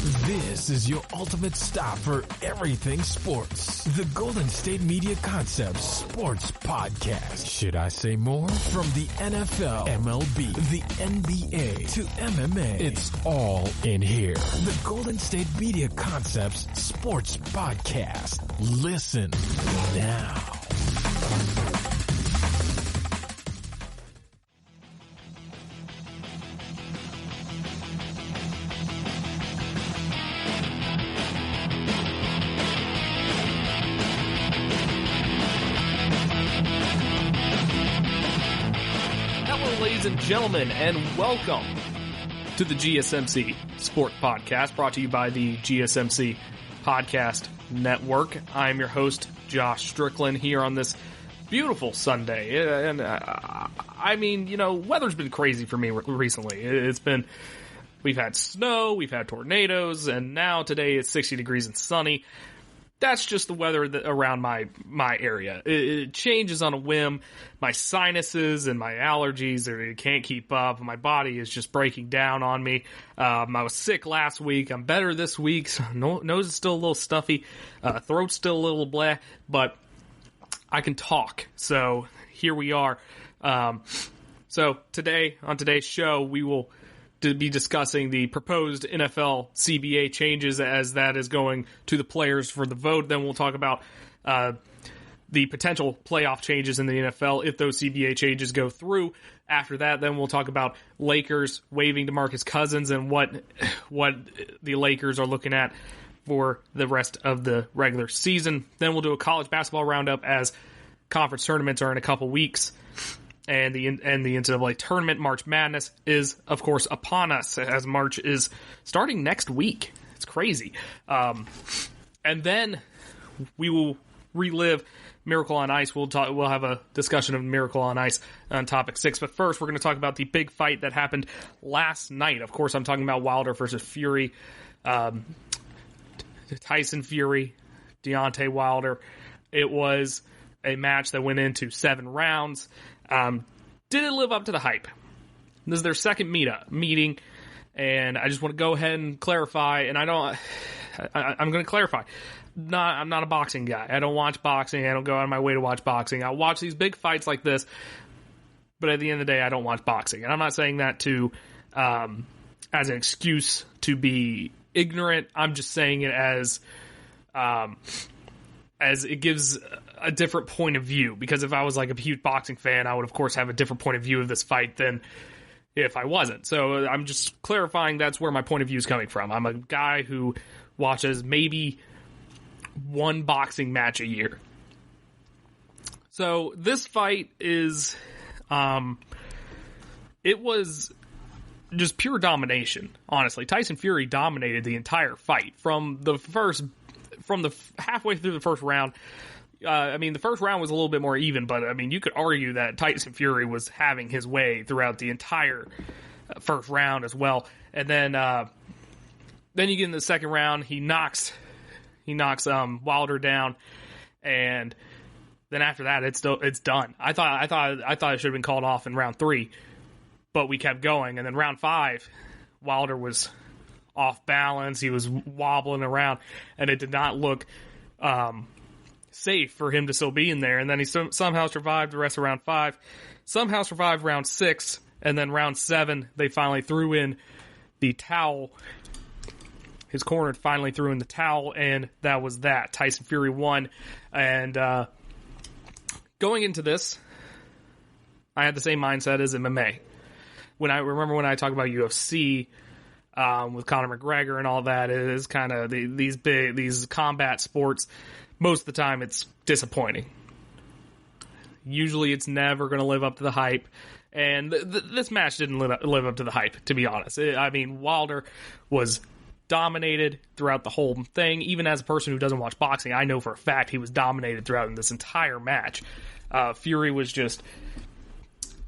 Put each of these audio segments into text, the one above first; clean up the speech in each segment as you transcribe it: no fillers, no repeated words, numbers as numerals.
This is your ultimate stop for everything sports. The Golden State Media Concepts Sports Podcast. Should I say more? From the NFL, MLB, the NBA to MMA, it's all in here. The Golden State Media Concepts Sports Podcast. Listen now. Gentlemen, and welcome to the GSMC Sport Podcast, brought to you by the GSMC Podcast Network. I'm your host, Josh Strickland, here on this beautiful Sunday. And I mean, you know, weather's been crazy for me recently. We've had snow, we've had tornadoes, and now today it's 60 degrees and sunny. That's just the weather around my area. It changes on a whim. My sinuses and my allergies can't keep up. My body is just breaking down on me. I was sick last week. I'm better this week. Nose is still a little stuffy. Throat's still a little bleh, but I can talk. So here we are. So today, on today's show, we will be discussing the proposed NFL CBA changes as that is going to the players for the vote. Then we'll talk about the potential playoff changes in the NFL if those CBA changes go through. After that, then we'll talk about Lakers waiving DeMarcus Cousins and what the Lakers are looking at for the rest of the regular season. Then we'll do a college basketball roundup as conference tournaments are in a couple weeks. And the NCAA tournament, March Madness, is, of course, upon us, as March is starting next week. It's crazy. And then we will relive Miracle on Ice. We'll have a discussion of Miracle on Ice on topic 6. But first, we're going to talk about the big fight that happened last night. Of course, I'm talking about Wilder versus Fury. Tyson Fury, Deontay Wilder. It was a match that went into 7 rounds. Didn't live up to the hype. This is their second meeting, and I just want to go ahead and clarify, and I'm going to clarify. I'm not a boxing guy. I don't watch boxing. I don't go out of my way to watch boxing. I watch these big fights like this, but at the end of the day, I don't watch boxing. And I'm not saying that as an excuse to be ignorant. I'm just saying it as it gives a different point of view, because if I was like a huge boxing fan, I would of course have a different point of view of this fight than if I wasn't. So I'm just clarifying that's where my point of view is coming from. I'm a guy who watches maybe one boxing match a year. So this fight is, it was just pure domination, honestly. Tyson Fury dominated the entire fight from the halfway through the first round. The first round was a little bit more even, but you could argue that Tyson Fury was having his way throughout the entire first round as well. And then you get in the second round, he knocks Wilder down, and then after that, it's done. I thought it should have been called off in round 3, but we kept going. And then round 5, Wilder was off balance. He was wobbling around, and it did not look safe for him to still be in there. And then he somehow survived the rest of round 5, somehow survived round 6, and then round 7, they finally threw in the towel. His corner finally threw in the towel, and that was that. Tyson Fury won. And going into this, I had the same mindset as MMA. When I talk about UFC, with Conor McGregor and all that, it is kind of these combat sports. Most of the time, it's disappointing. Usually, it's never going to live up to the hype, and this match didn't live up to the hype, to be honest. Wilder was dominated throughout the whole thing. Even as a person who doesn't watch boxing, I know for a fact he was dominated throughout this entire match. Fury was just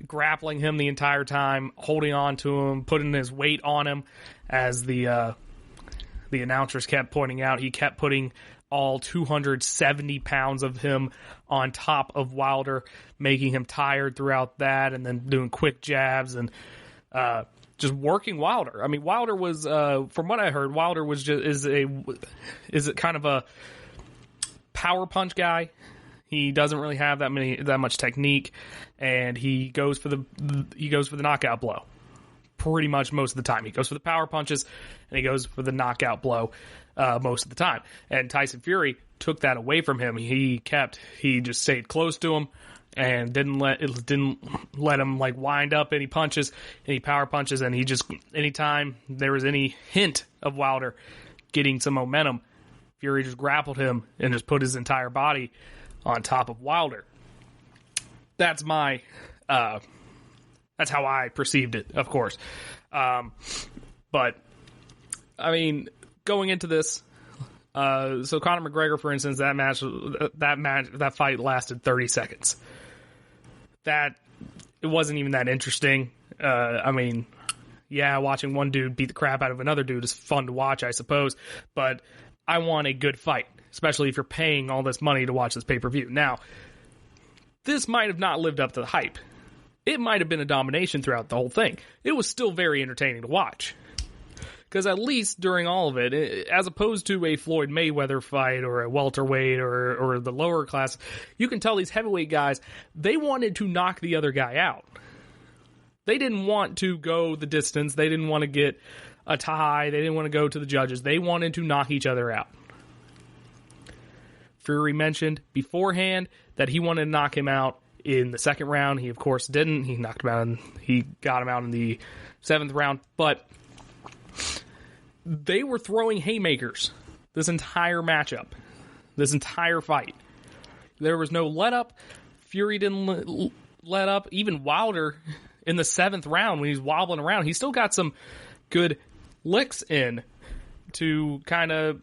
grappling him the entire time, holding on to him, putting his weight on him, as the announcers kept pointing out. He kept putting all 270 pounds of him on top of Wilder, making him tired throughout that, and then doing quick jabs and just working Wilder. I mean, Wilder was, from what I heard, Wilder was is kind of a power punch guy. He doesn't really have that much technique, and he goes for the knockout blow. Pretty much most of the time. He goes for the power punches, and he goes for the knockout blow most of the time. And Tyson Fury took that away from him. He just stayed close to him and didn't let him like wind up any punches, any power punches, and he just, anytime there was any hint of Wilder getting some momentum, Fury just grappled him and just put his entire body on top of Wilder. That's how I perceived it, of course. But, I mean, going into this, so Conor McGregor, for instance, that fight lasted 30 seconds. It wasn't even that interesting. I mean, yeah, watching one dude beat the crap out of another dude is fun to watch, I suppose. But I want a good fight, especially if you're paying all this money to watch this pay-per-view. Now, this might have not lived up to the hype. It might have been a domination throughout the whole thing. It was still very entertaining to watch. Because at least during all of it, as opposed to a Floyd Mayweather fight or a welterweight or the lower class, you can tell these heavyweight guys, they wanted to knock the other guy out. They didn't want to go the distance. They didn't want to get a tie. They didn't want to go to the judges. They wanted to knock each other out. Fury mentioned beforehand that he wanted to knock him out in the second round. He, of course, didn't. He knocked him out, and he got him out in the 7th round. But they were throwing haymakers this entire matchup, this entire fight. There was no let-up. Fury didn't let up. Even Wilder, in the 7th round, when he's wobbling around, he still got some good licks in to kind of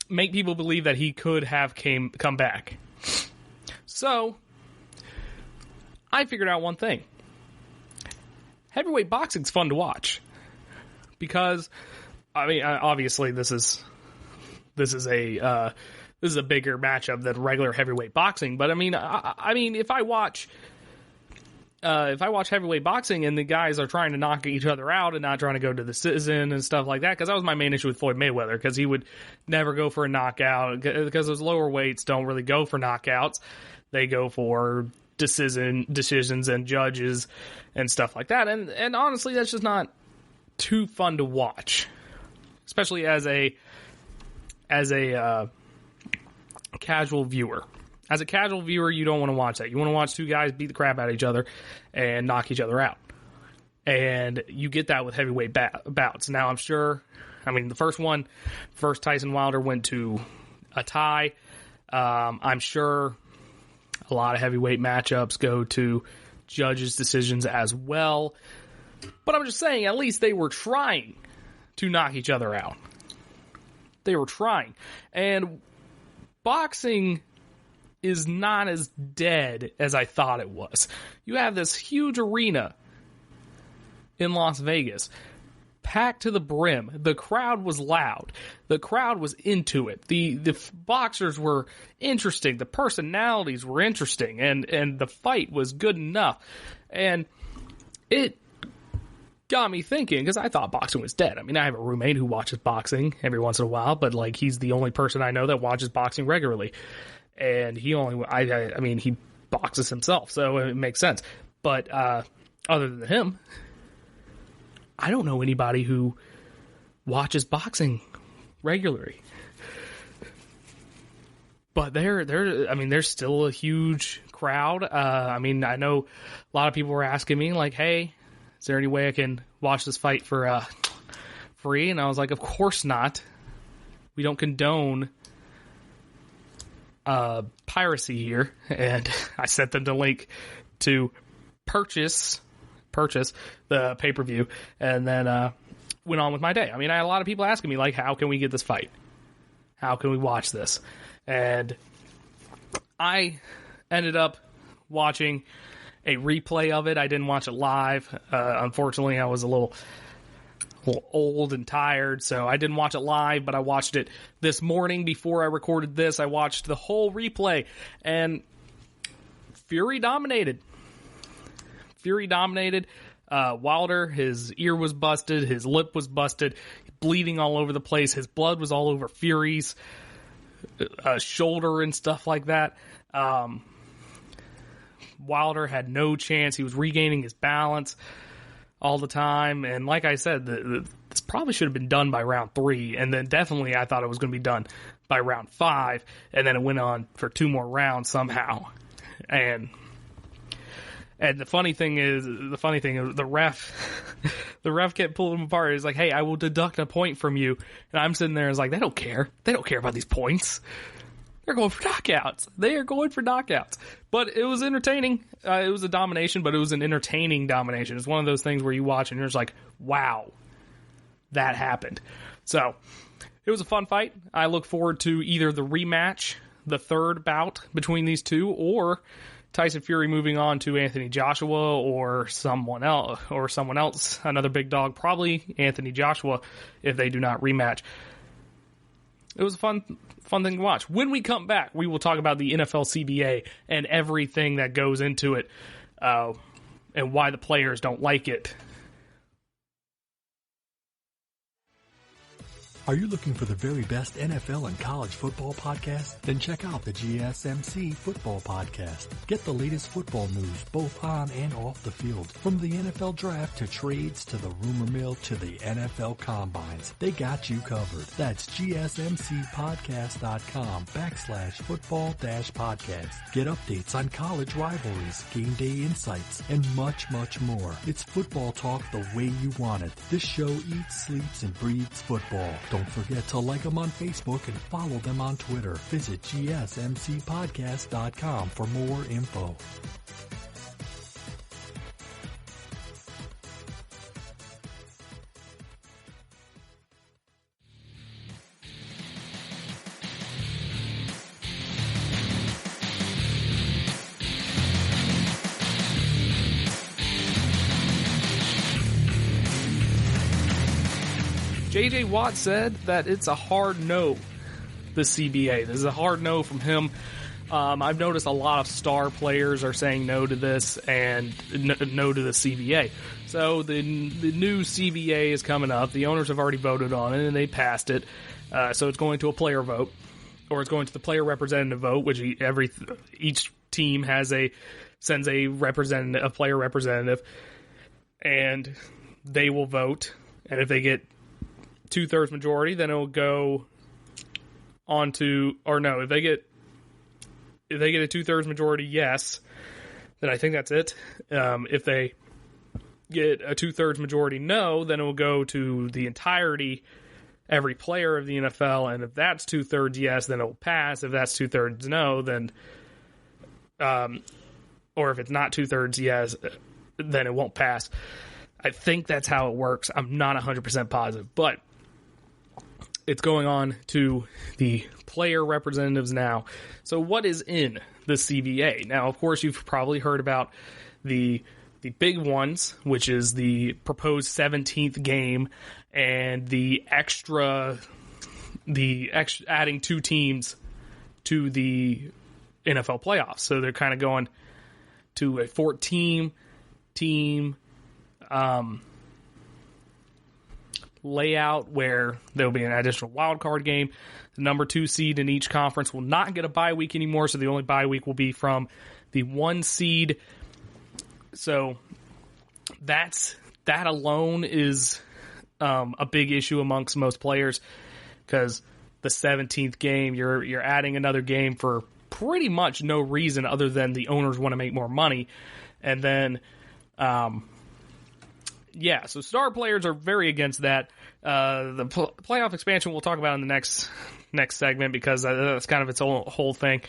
make people believe that he could have come back. So I figured out one thing. Heavyweight boxing's fun to watch. Because, I mean, obviously this is a bigger matchup than regular heavyweight boxing. But I mean, if I watch heavyweight boxing and the guys are trying to knock each other out and not trying to go to the decision and stuff like that, because that was my main issue with Floyd Mayweather, because he would never go for a knockout, because those lower weights don't really go for knockouts. They go for decisions and judges and stuff like that. And honestly, that's just not too fun to watch, especially as a casual viewer. As a casual viewer, you don't want to watch that. You want to watch two guys beat the crap out of each other and knock each other out. And you get that with heavyweight bouts. Now, I'm sure, I mean, the first Tyson Wilder went to a tie. I'm sure a lot of heavyweight matchups go to judges' decisions as well. But I'm just saying, at least they were trying to knock each other out. They were trying. And boxing is not as dead as I thought it was. You have this huge arena in Las Vegas, packed to the brim. The crowd was loud. The crowd was into it. The boxers were interesting. The personalities were interesting. And the fight was good enough. And it got me thinking, because I thought boxing was dead. I mean, I have a roommate who watches boxing every once in a while, but like, he's the only person I know that watches boxing regularly. And he he boxes himself, so it makes sense. But other than him, I don't know anybody who watches boxing regularly. But there's still a huge crowd. I know a lot of people were asking me, like, hey, is there any way I can watch this fight for free? And I was like, of course not. We don't condone piracy here. And I sent them the link to purchase the pay-per-view, and then went on with my day. I mean, I had a lot of people asking me, like, how can we get this fight? How can we watch this? And I ended up watching a replay of it. I didn't watch it live. Unfortunately, I was a little old and tired, so I didn't watch it live, but I watched it this morning before I recorded this. I watched the whole replay, and Fury dominated. Wilder, his ear was busted, his lip was busted, bleeding all over the place. His blood was all over Fury's shoulder and stuff like that. Wilder had no chance. He was regaining his balance all the time. And like I said, this probably should have been done by round 3. And then definitely I thought it was going to be done by round 5. And then it went on for 2 more rounds somehow. And the funny thing is the ref kept pulling him apart. He's like, hey, I will deduct a point from you. And I'm sitting there, like, they don't care. They don't care about these points. They're going for knockouts. They are going for knockouts. But it was entertaining. It was a domination, but it was an entertaining domination. It's one of those things where you watch and you're just like, wow, that happened. So it was a fun fight. I look forward to either the rematch, the third bout between these two, or Tyson Fury moving on to Anthony Joshua or someone else, another big dog, probably Anthony Joshua if they do not rematch. It was a fun thing to watch. When we come back, we will talk about the NFL CBA and everything that goes into it, and why the players don't like it. Are you looking for the very best NFL and college football podcast? Then check out the GSMC Football Podcast. Get the latest football news both on and off the field. From the NFL Draft to trades to the rumor mill to the NFL Combines. They got you covered. That's GSMCpodcast.com/football-podcast. Get updates on college rivalries, game day insights, and much, much more. It's football talk the way you want it. This show eats, sleeps, and breathes football. Don't forget to like them on Facebook and follow them on Twitter. Visit GSMCpodcast.com for more info. J.J. Watt said that it's a hard no, the CBA. This is a hard no from him. I've noticed a lot of star players are saying no to this and no to the CBA. So the new CBA is coming up. The owners have already voted on it, and they passed it. So it's going to a player vote, or it's going to the player representative vote, which each team sends a player representative, and they will vote. And if they get 2/3 majority, then it will go on to, or no, if they get a 2/3 majority, yes, then I think that's it. If they get a 2/3 majority, no, then it will go to the entirety, every player of the NFL, and if that's 2/3 yes, then it will pass. If that's 2/3 no, then, or if it's not 2/3 yes, then it won't pass. I think that's how it works. I'm not 100% positive, but it's going on to the player representatives now. So what is in the CBA? Now, of course, you've probably heard about the big ones, which is the proposed 17th game and the adding 2 teams to the NFL playoffs. So they're kind of going to a 14-team layout where there'll be an additional wild card game. The number 2 seed in each conference will not get a bye week anymore, so the only bye week will be from the 1 seed. So that alone is a big issue amongst most players, because the 17th game, you're adding another game for pretty much no reason other than the owners want to make more money. And then so star players are very against that. The playoff expansion we'll talk about in the next segment, because that's kind of its whole thing.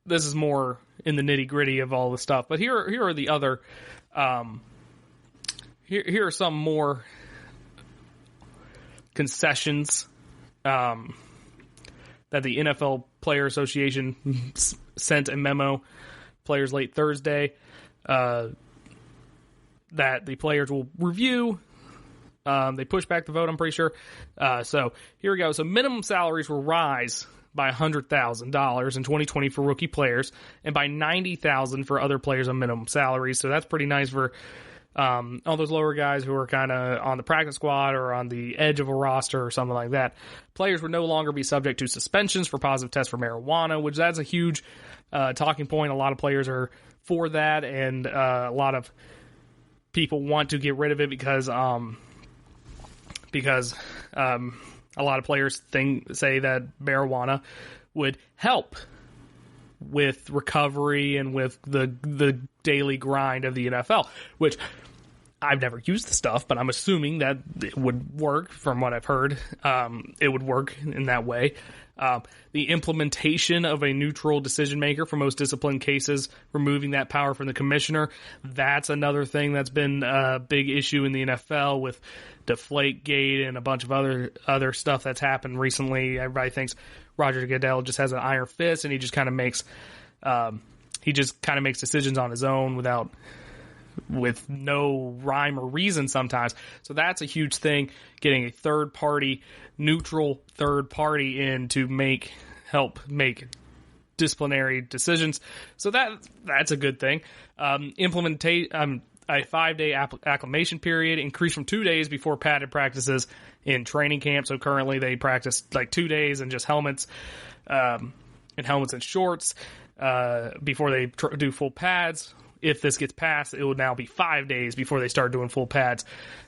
This is more in the nitty gritty of all the stuff. But here are the other. Here are some more concessions that the NFL Player Association sent a memo players late Thursday. That the players will review. They pushed back the vote, I'm pretty sure. So here we go. So minimum salaries will rise by $100,000 in 2020 for rookie players, and by $90,000 for other players on minimum salaries. So that's pretty nice for all those lower guys who are kind of on the practice squad or on the edge of a roster or something like that. Players would no longer be subject to suspensions for positive tests for marijuana, which that's a huge talking point. A lot of players are for that, and a lot of people want to get rid of it because a lot of players say that marijuana would help with recovery and with the daily grind of the NFL, which I've never used the stuff, but I'm assuming that it would work from what I've heard. It would work in that way. The implementation of a neutral decision maker for most discipline cases, removing that power from the commissioner. That's another thing that's been a big issue in the NFL with Deflategate and a bunch of other stuff that's happened recently. Everybody thinks Roger Goodell just has an iron fist, and he just kind of makes decisions on his own with no rhyme or reason sometimes. So that's a huge thing, getting a neutral third party in to help make disciplinary decisions. So that's a good thing. A 5-day acclimation period, increased from 2 days before padded practices in training camp. So currently they practice like 2 days and just helmets and shorts before they do full pads. If this gets passed, it will now be 5 days before they start doing full pads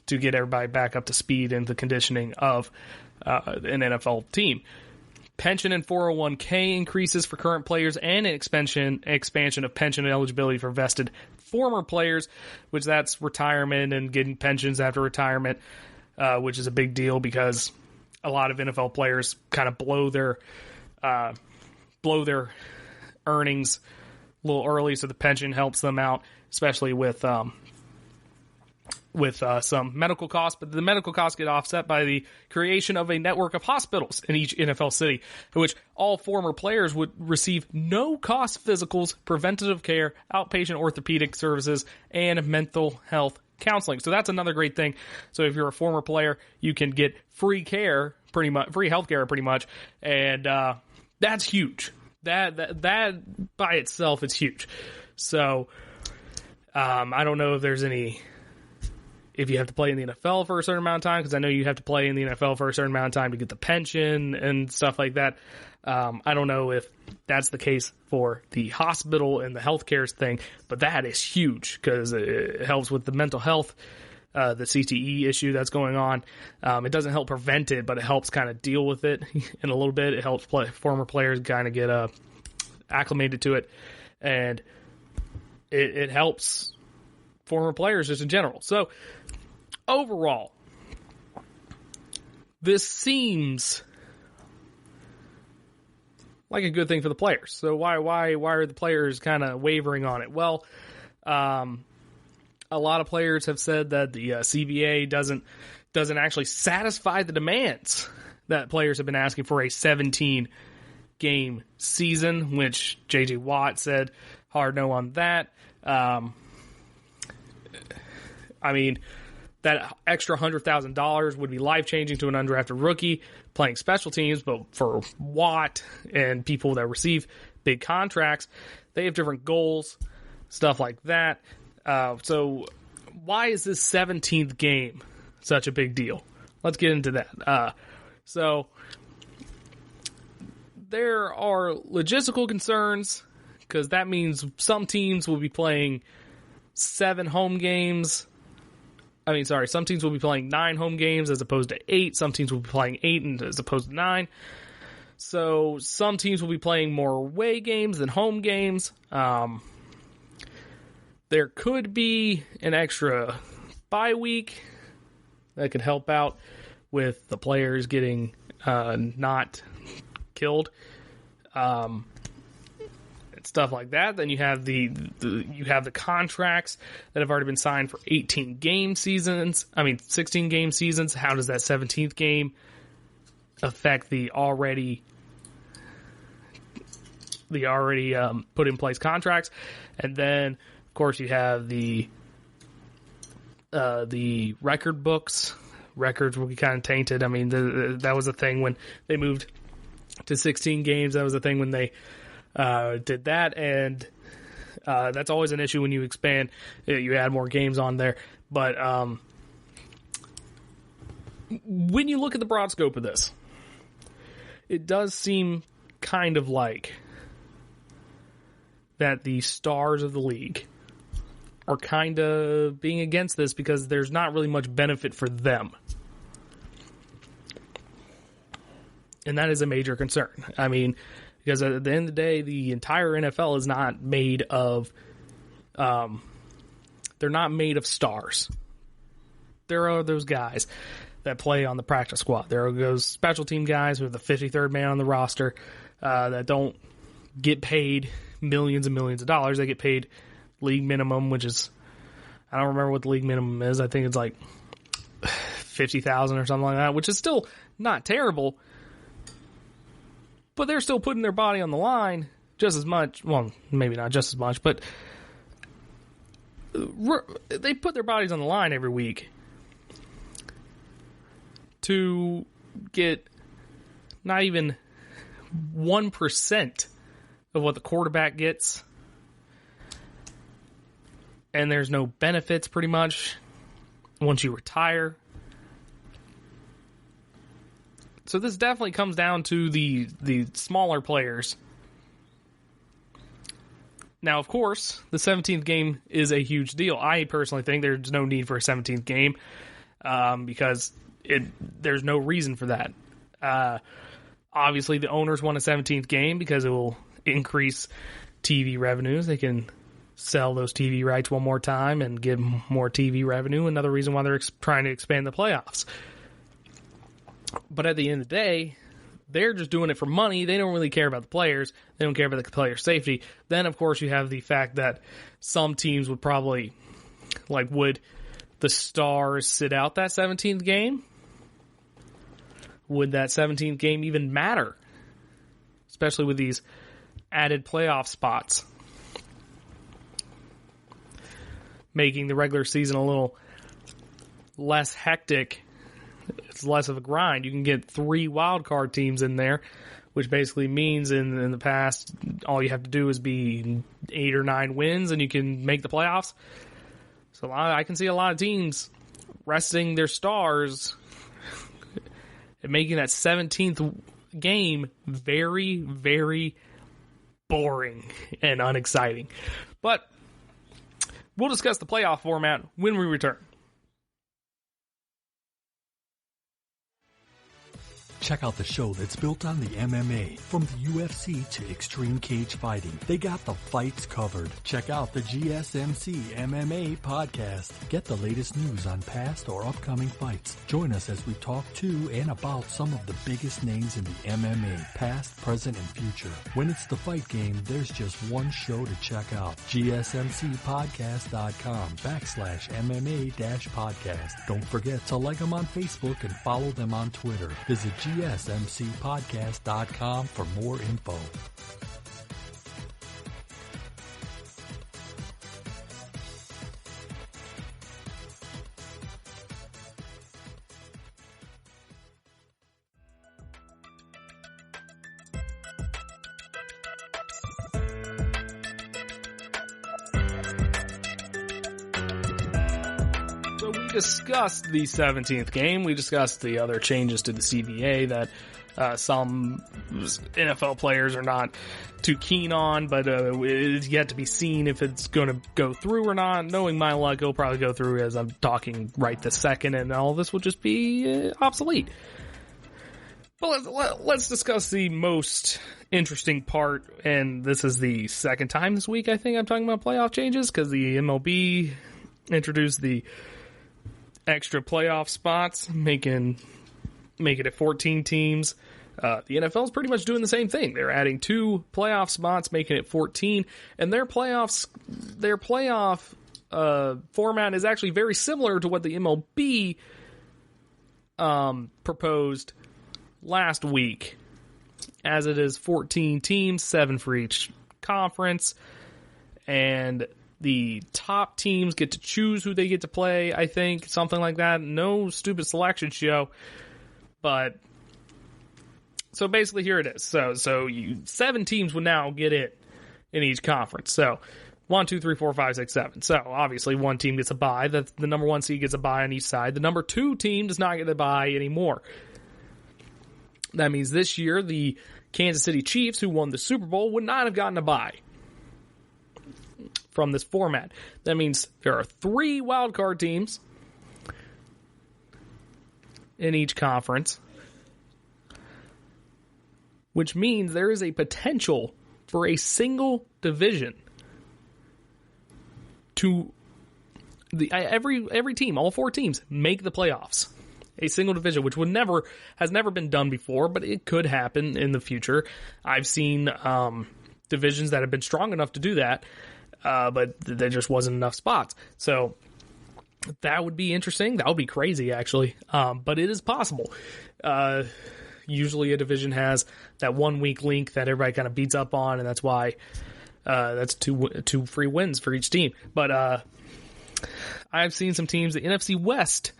to get everybody back up to speed in the conditioning of an NFL team. Pension and 401k increases for current players, and an expansion of pension eligibility for vested former players, which that's retirement and getting pensions after retirement, which is a big deal because a lot of NFL players kind of blow their earnings a little early, so the pension helps them out, especially with some medical costs. But the medical costs get offset by the creation of a network of hospitals in each NFL city, in which all former players would receive no-cost physicals, preventative care, outpatient orthopedic services, and mental health counseling. So that's another great thing. So if you're a former player, you can get free care, free healthcare, pretty much, and that's huge. That by itself is huge. So I don't know if there's if you have to play in the NFL for a certain amount of time, because I know you have to play in the NFL for a certain amount of time to get the pension and stuff like that. I don't know if that's the case for the hospital and the healthcare thing, but that is huge because it helps with the mental health, the CTE issue that's going on. It doesn't help prevent it, but it helps kind of deal with it in a little bit. It helps former players kind of get acclimated to it, and it helps former players just in general. So overall, this seems like a good thing for the players. So why are the players kind of wavering on it? Well, a lot of players have said that the CBA doesn't actually satisfy the demands that players have been asking for a 17-game season, which J.J. Watt said hard no on that. I mean, that extra $100,000 would be life-changing to an undrafted rookie playing special teams, but for Watt and people that receive big contracts, they have different goals, stuff like that. So why is this 17th game such a big deal? Let's get into that. So there are logistical concerns, because that means some teams will be playing 7 home games. Some teams will be playing 9 home games as opposed to 8. Some teams will be playing 8 as opposed to 9. So some teams will be playing more away games than home games. There could be an extra bye week that could help out with the players getting not killed. Stuff like that. Then you have the contracts that have already been signed for 16 game seasons. How does that 17th game affect the already put in place contracts? And then, of course, you have the record books. Records will be kind of tainted. I mean, that was a thing when they moved to 16 games. That was the thing when they did that, and that's always an issue when you expand. You add more games on there. But when you look at the broad scope of this, it does seem kind of like that the stars of the league are kind of being against this because there's not really much benefit for them. And that is a major concern. I mean, because at the end of the day, the entire NFL is not made of, they're not made of stars. There are those guys that play on the practice squad. There are those special team guys who are the 53rd man on the roster that don't get paid millions and millions of dollars. They get paid league minimum, which is, I don't remember what the league minimum is. I think it's like $50,000 or something like that, which is still not terrible. But they're still putting their body on the line just as much. Well, maybe not just as much, but they put their bodies on the line every week to get not even 1% of what the quarterback gets. And there's no benefits pretty much once you retire. So this definitely comes down to the smaller players. Now, of course, the 17th game is a huge deal. I personally think there's no need for a 17th game because there's no reason for that. Obviously, the owners want a 17th game because it will increase TV revenues. They can sell those TV rights one more time and get more TV revenue. Another reason why they're trying to expand the playoffs. But at the end of the day, they're just doing it for money. They don't really care about the players. They don't care about the player safety. Then, of course, you have the fact that some teams would probably, like, would the Stars sit out that 17th game? Would that 17th game even matter? Especially with these added playoff spots. Making the regular season a little less hectic. It's less of a grind. You can get 3 wildcard teams in there, which basically means in the past, all you have to do is be 8 or 9 wins and you can make the playoffs. So I can see a lot of teams resting their stars and making that 17th game very, very boring and unexciting. But we'll discuss the playoff format when we return. Check out the show that's built on the MMA. From the UFC to extreme cage fighting, they got the fights covered. Check out the GSMC MMA podcast. Get the latest news on past or upcoming fights. Join us as we talk to and about some of the biggest names in the MMA, past, present, and future. When it's the fight game, there's just one show to check out. GSMCpodcast.com/MMA-podcast. Don't forget to like them on Facebook and follow them on Twitter. Visit GSMCpodcast.com for more info. Discussed the 17th game. We discussed the other changes to the CBA that some NFL players are not too keen on, but it's yet to be seen if it's going to go through or not. Knowing my luck, it'll probably go through as I'm talking right this second, and all this will just be obsolete. But let's discuss the most interesting part, and this is the second time this week I think I'm talking about playoff changes, because the MLB introduced the extra playoff spots, making it 14 teams. The NFL is pretty much doing the same thing. They're adding 2 playoff spots, making it 14, and their playoff format is actually very similar to what the MLB proposed last week, as it is 14 teams, 7 for each conference, and the top teams get to choose who they get to play, I think, something like that. No stupid selection show, but So basically here it is. So 7 teams would now get in each conference. So 1, 2, 3, 4, 5, 6, 7. So obviously one team gets a bye. That's the number 1 seed gets a bye on each side. The number 2 team does not get a bye anymore. That means this year the Kansas City Chiefs, who won the Super Bowl, would not have gotten a bye from this format. That means there are 3 wildcard teams in each conference, which means there is a potential for a single division to every team, all 4 teams, make the playoffs. A single division, which has never been done before, but it could happen in the future. I've seen divisions that have been strong enough to do that, but there just wasn't enough spots. So that would be interesting. That would be crazy, actually. But it is possible. Usually a division has that 1 weak link that everybody kind of beats up on, and that's why that's two free wins for each team. But I've seen some teams, the NFC West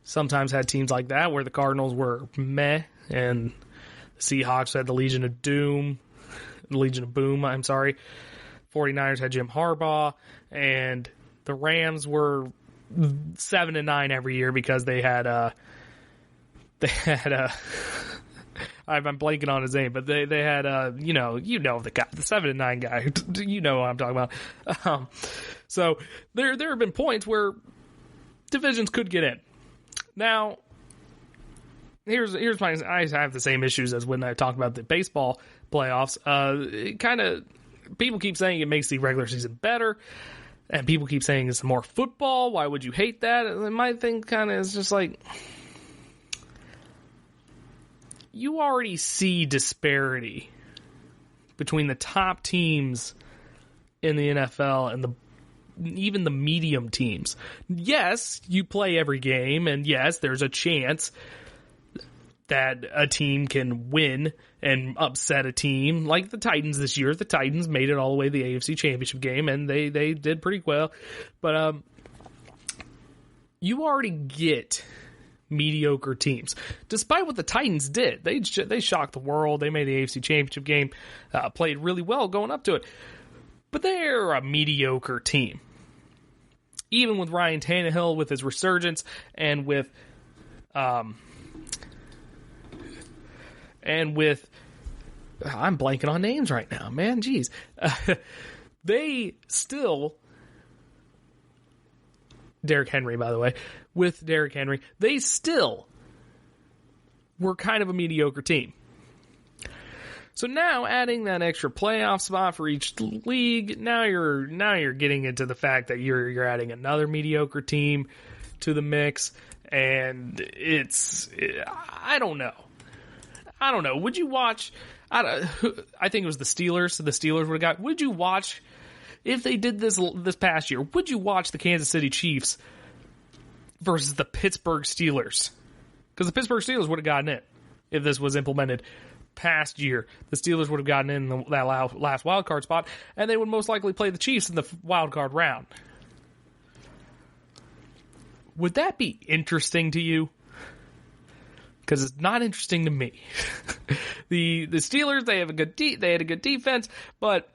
sometimes had teams like that, where the Cardinals were meh, and the Seahawks had the Legion of Boom, 49ers had Jim Harbaugh, and the Rams were 7-9 every year because they had I'm blanking on his name, but they had you know the guy, the 7-9 guy, you know what I'm talking about. So there have been points where divisions could get in. Now, here's I have the same issues as when I talk about the baseball playoffs. People keep saying it makes the regular season better, and people keep saying it's more football. Why would you hate that? And my thing kind of is just like, you already see disparity between the top teams in the NFL and even the medium teams. Yes, you play every game, and yes, there's a chance that a team can win and upset a team like the Titans this year. The Titans made it all the way to the AFC Championship game, and they did pretty well. But you already get mediocre teams. Despite what the Titans did, they shocked the world. They made the AFC Championship game, played really well going up to it. But they're a mediocre team. Even with Ryan Tannehill, with his resurgence, and with I'm blanking on names right now, man. Jeez. They still, Derrick Henry, by the way, with Derrick Henry, they still were kind of a mediocre team. So now, adding that extra playoff spot for each league, now you're getting into the fact that you're adding another mediocre team to the mix, and I don't know. Would you watch? I think it was the Steelers. So the Steelers would have got. Would you watch if they did this past year? Would you watch the Kansas City Chiefs versus the Pittsburgh Steelers? Because the Pittsburgh Steelers would have gotten it if this was implemented past year. The Steelers would have gotten in that last wild card spot, and they would most likely play the Chiefs in the wild card round. Would that be interesting to you? Because it's not interesting to me. The Steelers, they had a good defense, but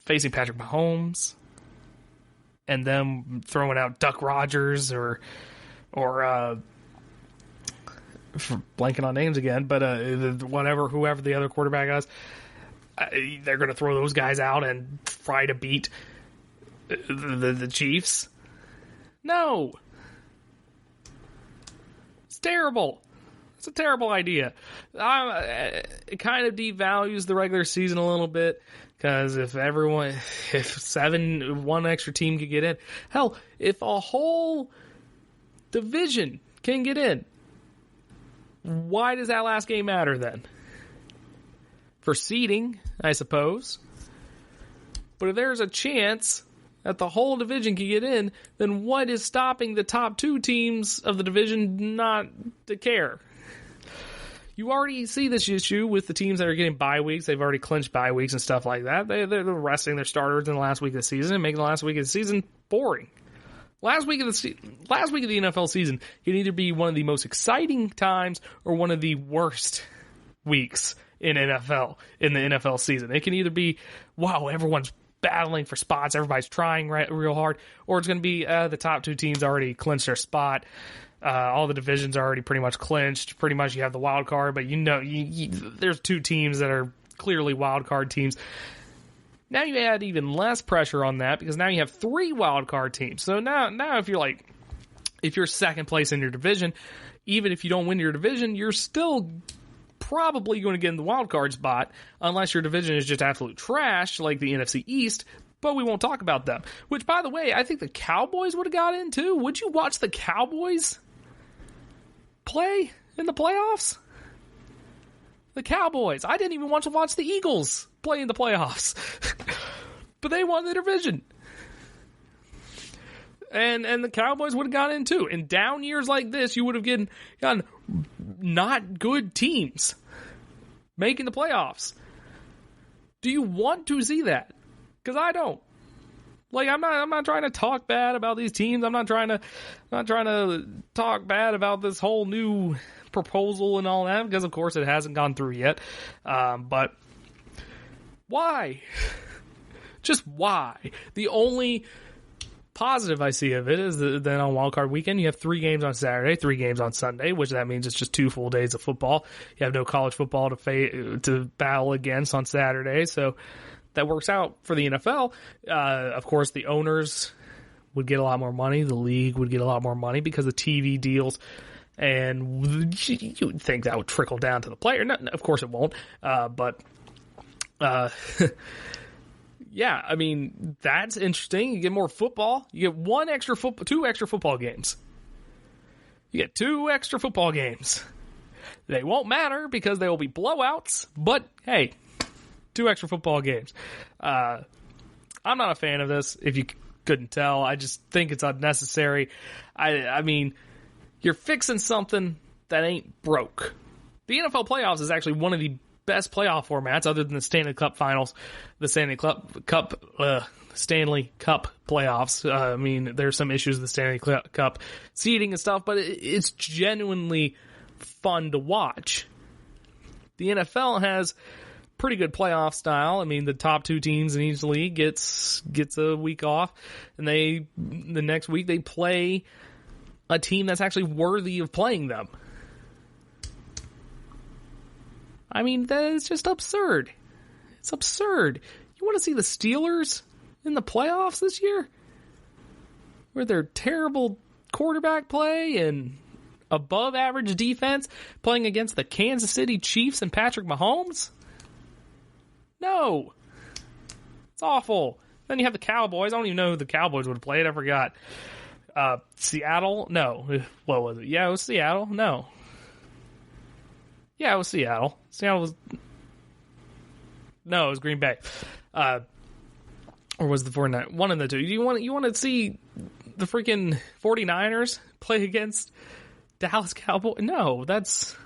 facing Patrick Mahomes and them throwing out Duck Rodgers or blanking on names again, but whoever the other quarterback is, they're going to throw those guys out and try to beat the Chiefs. No. It's terrible. It's a terrible idea. It kind of devalues the regular season a little bit, because if one extra team could get in, hell, if a whole division can get in, why does that last game matter then? For seeding, I suppose. But if there's a chance that the whole division can get in, then what is stopping the top 2 teams of the division not to care? You already see this issue with the teams that are getting bye weeks. They've already clinched bye weeks and stuff like that. They're resting their starters in the last week of the season and making the last week of the season boring. Last week of the NFL season can either be one of the most exciting times or one of the worst weeks in the NFL season. It can either be, wow, everyone's battling for spots, everybody's trying real hard, or it's going to be the top two teams already clinched their spot. All the divisions are already pretty much clinched. Pretty much you have the wild card, but there's two teams that are clearly wild card teams. Now you add even less pressure on that because now you have 3 wild card teams. So now if you're second place in your division, even if you don't win your division, you're still probably going to get in the wild card spot unless your division is just absolute trash like the NFC East, but we won't talk about them. Which, by the way, I think the Cowboys would have got in too. Would you watch the Cowboys play in the playoffs? The Cowboys. I didn't even want to watch the Eagles play in the playoffs. But they won the division. And the Cowboys would have gone in too. In down years like this, you would have gotten not good teams making the playoffs. Do you want to see that? Because I don't. Like, I'm not trying to talk bad about these teams. I'm not trying to talk bad about this whole new proposal and all that, because of course it hasn't gone through yet. But why? Just why? The only positive I see of it is that on wildcard weekend you have 3 games on Saturday, 3 games on Sunday, which that means it's just 2 full days of football. You have no college football to battle against on Saturday, so that works out for the NFL. Of course, the owners would get a lot more money. The league would get a lot more money because of TV deals, and you would think that would trickle down to the player. No, of course it won't, but yeah, I mean, that's interesting. You get more football. You get 2 extra football games. You get 2 extra football games. They won't matter because they will be blowouts, but hey, 2 extra football games. I'm not a fan of this, if you couldn't tell. I just think it's unnecessary. I mean, you're fixing something that ain't broke. The NFL playoffs is actually one of the best playoff formats other than the Stanley Cup finals, the Stanley Cup playoffs. I mean, there's some issues with the Stanley Cup seeding and stuff, but it's genuinely fun to watch. The NFL has pretty good playoff style. I mean, the top 2 teams in each league gets a week off, and the next week they play a team that's actually worthy of playing them. I mean, that is just absurd. It's absurd. You want to see the Steelers in the playoffs this year? Where their terrible quarterback play and above average defense playing against the Kansas City Chiefs and Patrick Mahomes? No. It's awful. Then you have the Cowboys. I don't even know who the Cowboys would have played. I forgot. Seattle? No. What was it? Yeah, it was Seattle. No. Yeah, it was Seattle. Seattle was... No, it was Green Bay. Or was the 49ers? One of the two. You want to see the freaking 49ers play against Dallas Cowboys? No, that's...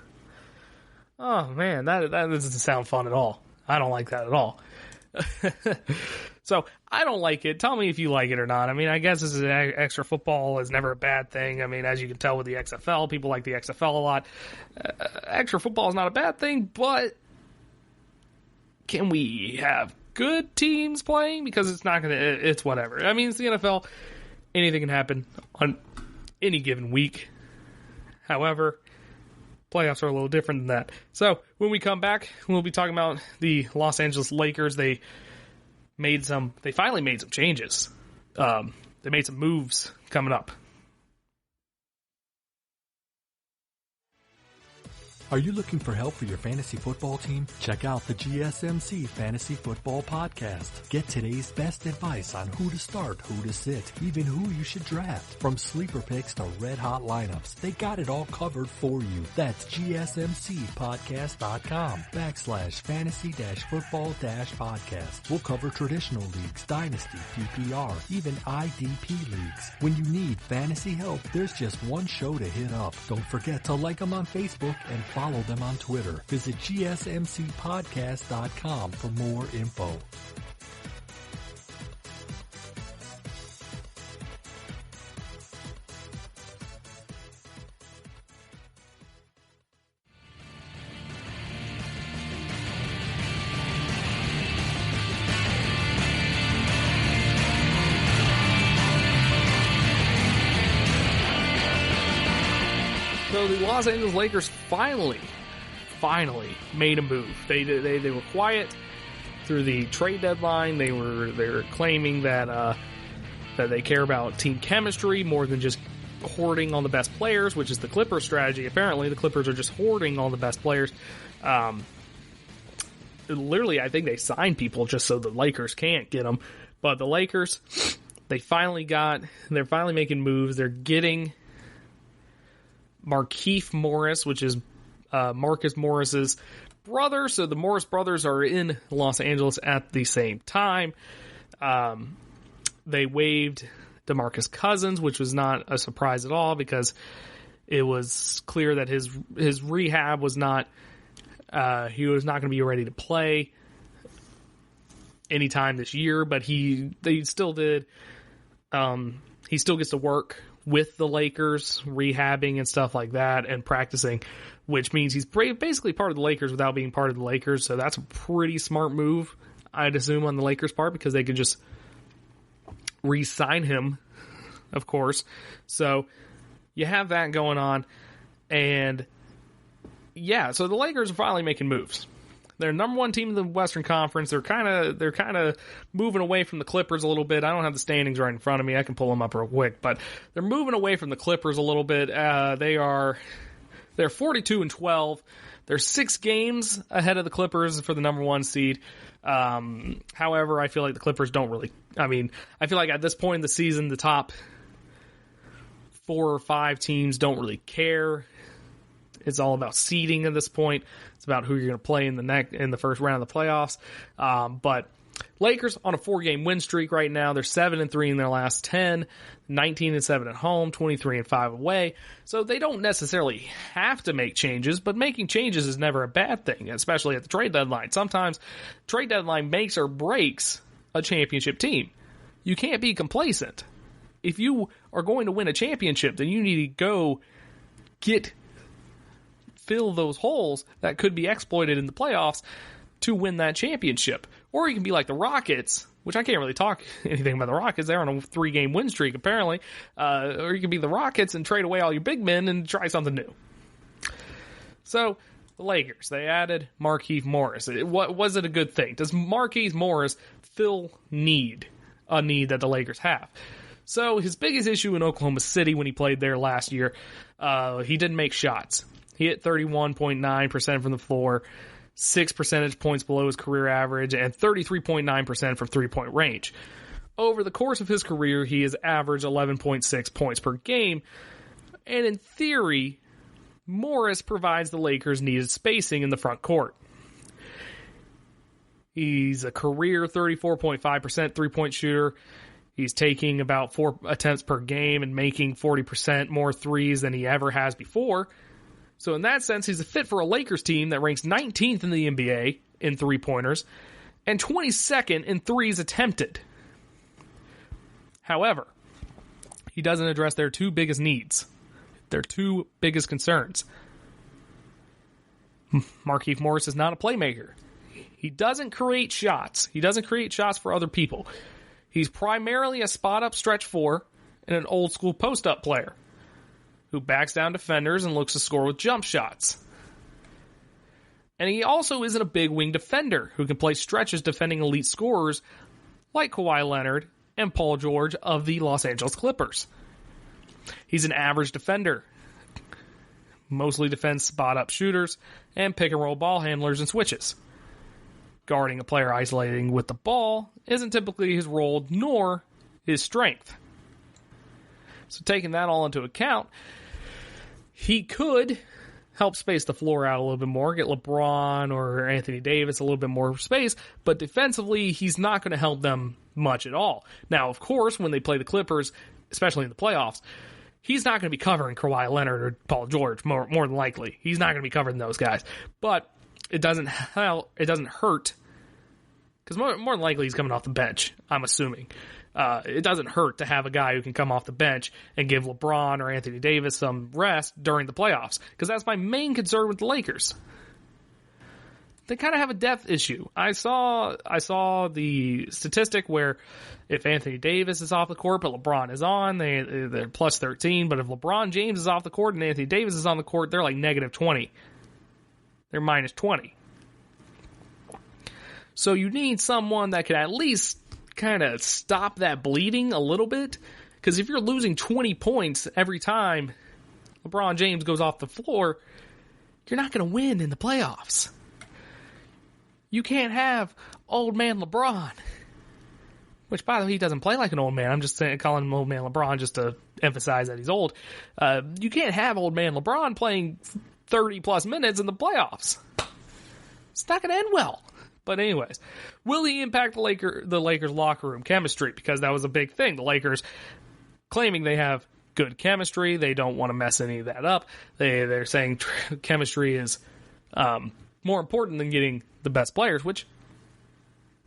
Oh, man, that doesn't sound fun at all. I don't like that at all. So, I don't like it. Tell me if you like it or not. I mean, I guess this is extra football is never a bad thing. I mean, as you can tell with the XFL, people like the XFL a lot. Extra football is not a bad thing, but can we have good teams playing? Because it's whatever. I mean, it's the NFL. Anything can happen on any given week. However, playoffs are a little different than that. So, when we come back, we'll be talking about the Los Angeles Lakers. They finally made some changes. They made some moves coming up. Are you looking for help for your fantasy football team? Check out the GSMC Fantasy Football Podcast. Get today's best advice on who to start, who to sit, even who you should draft. From sleeper picks to red hot lineups, they got it all covered for you. That's GSMCpodcast.com/fantasy-football-podcast. We'll cover traditional leagues, dynasty, PPR, even IDP leagues. When you need fantasy help, there's just one show to hit up. Don't forget to like them on Facebook and follow them on Twitter. Visit GSMCpodcast.com for more info. So the Los Angeles Lakers finally made a move. They were quiet through the trade deadline. They were claiming that they care about team chemistry more than just hoarding on the best players, which is the Clippers' strategy. Apparently, the Clippers are just hoarding all the best players. Literally, I think they signed people just so the Lakers can't get them. But the Lakers, they're finally making moves. They're getting Markieff Morris, which is Marcus Morris's brother. So the Morris brothers are in Los Angeles at the same time. They waived DeMarcus Cousins, which was not a surprise at all because it was clear that his rehab was not. He was not going to be ready to play anytime this year, but they still did. He still gets to work with the Lakers, rehabbing and stuff like that, and practicing, which means he's basically part of the Lakers without being part of the Lakers. So that's a pretty smart move, I'd assume, on the Lakers' part, because they can just re-sign him, of course. So you have that going on, and yeah, so the Lakers are finally making moves. They're number one team in the Western Conference. They're kind of moving away from the Clippers a little bit. I don't have the standings right in front of me. I can pull them up real quick, but they're moving away from the Clippers a little bit. They're 42-12. They're 6 games ahead of the Clippers for the number one seed. However, I feel like the Clippers don't really. I feel like at this point in the season, the top 4 or 5 teams don't really care. It's all about seeding at this point. It's about who you're going to play in the first round of the playoffs. But Lakers on a 4-game win streak right now. They're 7-3 in their last 10, 19-7 at home, 23-5 away. So they don't necessarily have to make changes, but making changes is never a bad thing, especially at the trade deadline. Sometimes trade deadline makes or breaks a championship team. You can't be complacent. If you are going to win a championship, then you need to go fill those holes that could be exploited in the playoffs to win that championship. Or you can be like the Rockets, which I can't really talk anything about the Rockets. They're on a 3-game win streak, apparently. Or you can be the Rockets and trade away all your big men and try something new. So, the Lakers, they added Markieff Morris. Was it a good thing? Does Markieff Morris fill a need that the Lakers have? So, his biggest issue in Oklahoma City when he played there last year, he didn't make shots. He hit 31.9% from the floor, 6 percentage points below his career average, and 33.9% from three-point range. Over the course of his career, he has averaged 11.6 points per game, and in theory, Morris provides the Lakers needed spacing in the front court. He's a career 34.5% three-point shooter. He's taking about 4 attempts per game and making 40% more threes than he ever has before. So in that sense, he's a fit for a Lakers team that ranks 19th in the NBA in three-pointers and 22nd in threes attempted. However, he doesn't address their 2 biggest needs, their 2 biggest concerns. Markieff Morris is not a playmaker. He doesn't create shots. He doesn't create shots for other people. He's primarily a spot-up stretch 4 and an old-school post-up player who backs down defenders and looks to score with jump shots. And he also isn't a big wing defender who can play stretches defending elite scorers like Kawhi Leonard and Paul George of the Los Angeles Clippers. He's an average defender, mostly defends spot-up shooters and pick-and-roll ball handlers and switches. Guarding a player isolating with the ball isn't typically his role nor his strength. So taking that all into account, he could help space the floor out a little bit more, get LeBron or Anthony Davis a little bit more space, but defensively, he's not going to help them much at all. Now, of course, when they play the Clippers, especially in the playoffs, he's not going to be covering Kawhi Leonard or Paul George, more than likely. He's not going to be covering those guys. But it doesn't hurt, because more than likely he's coming off the bench, I'm assuming. It doesn't hurt to have a guy who can come off the bench and give LeBron or Anthony Davis some rest during the playoffs, because that's my main concern with the Lakers. they kind of have a depth issue. I saw the statistic where if Anthony Davis is off the court but LeBron is on, they're plus 13. But if LeBron James is off the court and Anthony Davis is on the court, they're like negative 20. They're minus 20. So you need someone that can at least kind of stop that bleeding a little bit. Because if you're losing 20 points every time LeBron James goes off the floor, you're not going to win in the playoffs. You can't have old man LeBron. Which, by the way, he doesn't play like an old man. I'm just calling him old man LeBron just to emphasize that he's old. You can't have old man LeBron playing 30-plus minutes in the playoffs. It's not going to end well. But anyways, will he impact the Lakers locker room chemistry? Because that was a big thing. The Lakers claiming they have good chemistry. They don't want to mess any of that up. They're saying chemistry is more important than getting the best players, which,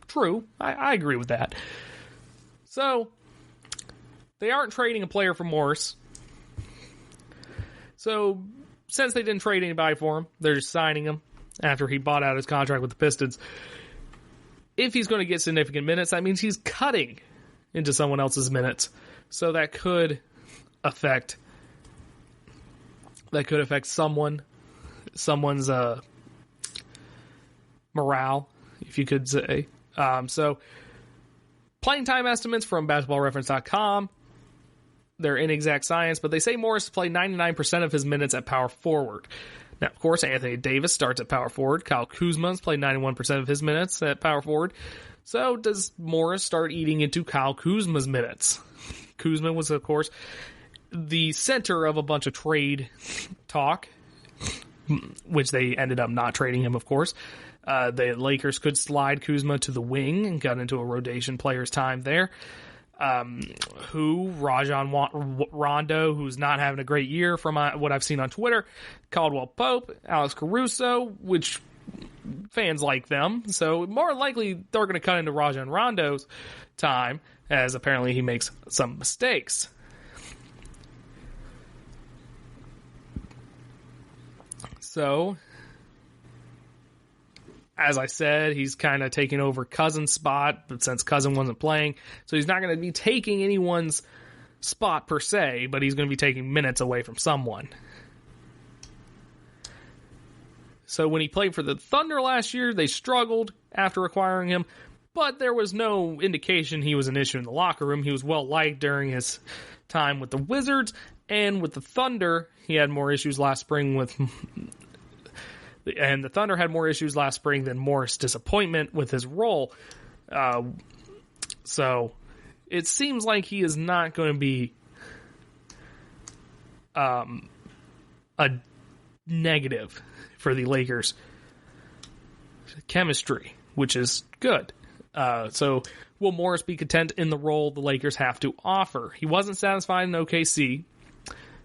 true. I agree with that. So, they aren't trading a player for Morris. So, since they didn't trade anybody for him, they're just signing him after he bought out his contract with the Pistons. If he's going to get significant minutes, that means he's cutting into someone else's minutes. So that could affect someone's morale, if you could say. So playing time estimates from basketballreference.com. They're inexact science, but they say Morris played 99% of his minutes at power forward. Now, of course, Anthony Davis starts at power forward. Kyle Kuzma's played 91% of his minutes at power forward. So does Morris start eating into Kyle Kuzma's minutes? Kuzma was, of course, the center of a bunch of trade talk, which they ended up not trading him, of course. The Lakers could slide Kuzma to the wing and got into a rotation player's time there. Rajon Rondo, who's not having a great year from what I've seen on Twitter, Caldwell Pope, Alex Caruso, which fans like them. So more likely they're going to cut into Rajon Rondo's time, as apparently he makes some mistakes. So, as I said, he's kind of taking over Cousin's spot, but since Cousin wasn't playing, so he's not going to be taking anyone's spot per se, but he's going to be taking minutes away from someone. So when he played for the Thunder last year, they struggled after acquiring him, but there was no indication he was an issue in the locker room. He was well liked during his time with the Wizards, and with the Thunder, he had more issues last spring and the Thunder had more issues last spring than Morris' disappointment with his role. So it seems like he is not going to be a negative for the Lakers' chemistry, which is good. So will Morris be content in the role the Lakers have to offer? He wasn't satisfied in OKC.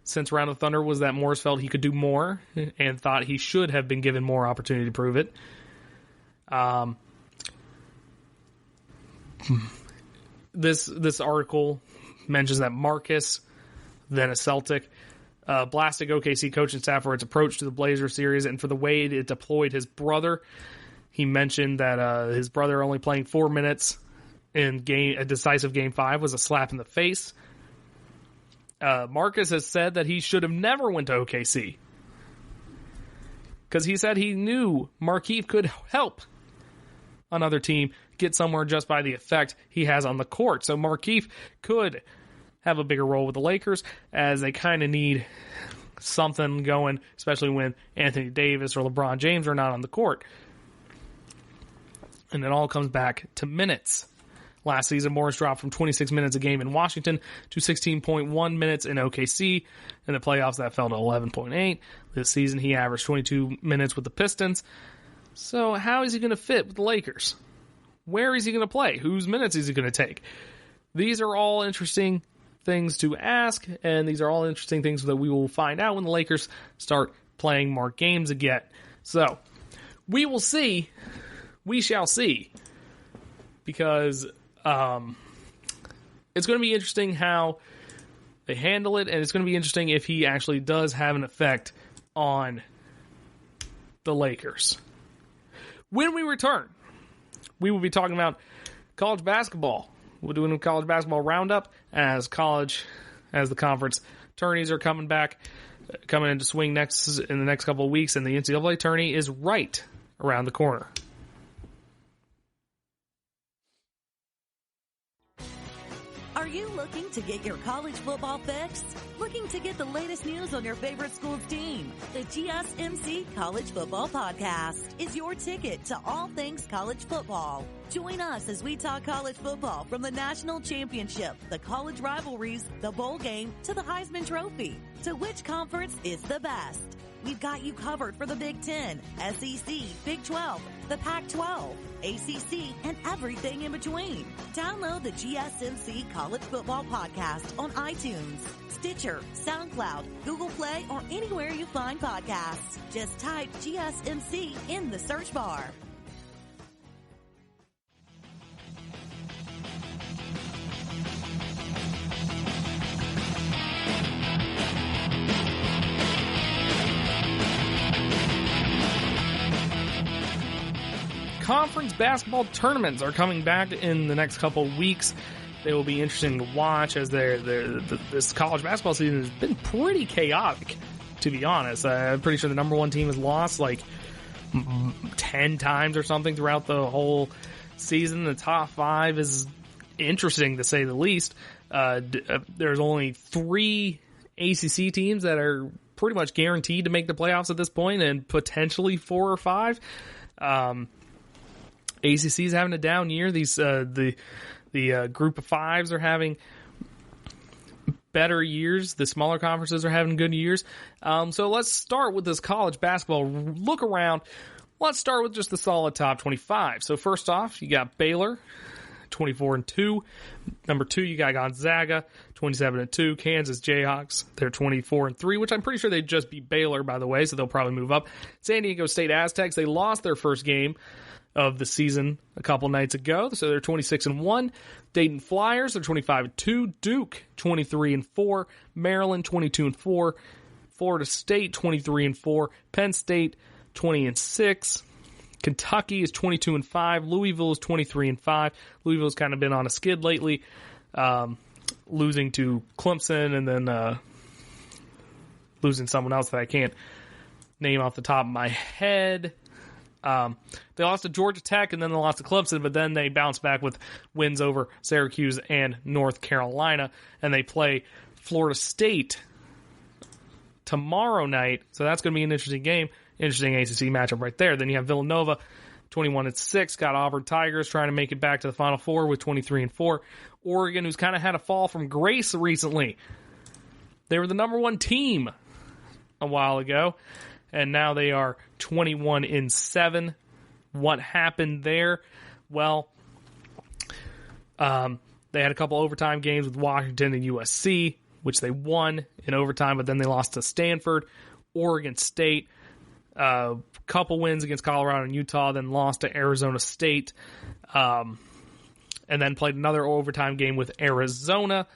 Since Round of Thunder was that Morris felt he could do more and thought he should have been given more opportunity to prove it. This article mentions that Marcus, then a Celtic, blasted OKC coaching staff for its approach to the Blazers series and for the way it deployed his brother. He mentioned that his brother only playing 4 minutes in a decisive Game 5 was a slap in the face. Marcus has said that he should have never went to OKC because he said he knew Markieff could help another team get somewhere just by the effect he has on the court. So Markieff could have a bigger role with the Lakers as they kind of need something going, especially when Anthony Davis or LeBron James are not on the court. And it all comes back to minutes. Last season, Morris dropped from 26 minutes a game in Washington to 16.1 minutes in OKC. In the playoffs, that fell to 11.8. This season, he averaged 22 minutes with the Pistons. So how is he going to fit with the Lakers? Where is he going to play? Whose minutes is he going to take? These are all interesting things to ask, and these are all interesting things that we will find out when the Lakers start playing more games again. So, we will see. We shall see. Because it's going to be interesting how they handle it, and it's going to be interesting if he actually does have an effect on the Lakers. When we return, we will be talking about college basketball. We're doing a college basketball roundup as the conference tourneys are coming into swing in the next couple of weeks, and the NCAA tourney is right around the corner. Are you looking to get your college football fix? Looking to get the latest news on your favorite school's team? The GSMC College Football Podcast is your ticket to all things college football. Join us as we talk college football from the national championship, the college rivalries, the bowl game, to the Heisman Trophy. To which conference is the best? We've got you covered for the Big Ten, SEC, Big 12, the Pac-12, ACC, and everything in between. Download the GSMC College Football Podcast on iTunes, Stitcher, SoundCloud, Google Play, or anywhere you find podcasts. Just type GSMC in the search bar. Conference basketball tournaments are coming back in the next couple of weeks. They will be interesting to watch as this college basketball season has been pretty chaotic, to be honest. I'm pretty sure the number one team has lost like 10 times or something throughout the whole season. The top 5 is interesting, to say the least. There's only 3 ACC teams that are pretty much guaranteed to make the playoffs at this point, and potentially 4 or 5. ACC's having a down year. The group of 5s are having better years. The smaller conferences are having good years. So let's start with this college basketball look around. Let's start with just the solid top 25. So first off, you got Baylor, 24-2. Number 2, you got Gonzaga, 27-2. Kansas Jayhawks, they're 24-3, which I'm pretty sure they just beat Baylor, by the way, so they'll probably move up. San Diego State Aztecs, they lost their first game of the season a couple nights ago, so they're 26-1. Dayton Flyers, they're 25-2. Duke, 23-4. Maryland, 22-4. Florida State, 23-4. Penn State, 20-6. Kentucky is 22-5. Louisville is 23-5. Louisville's kind of been on a skid lately, losing to Clemson and then losing someone else that I can't name off the top of my head. They lost to Georgia Tech and then they lost to Clemson, but then they bounced back with wins over Syracuse and North Carolina, and they play Florida State tomorrow night, so that's going to be an interesting game. Interesting ACC matchup right there. Then you have Villanova, 21-6, got Auburn Tigers trying to make it back to the Final Four with 23-4. Oregon, who's kind of had a fall from grace recently. They were the number 1 team a while ago, and now they are 21-7. What happened there? Well, they had a couple overtime games with Washington and USC, which they won in overtime, but then they lost to Stanford. Oregon State, couple wins against Colorado and Utah, then lost to Arizona State, and then played another overtime game with Arizona.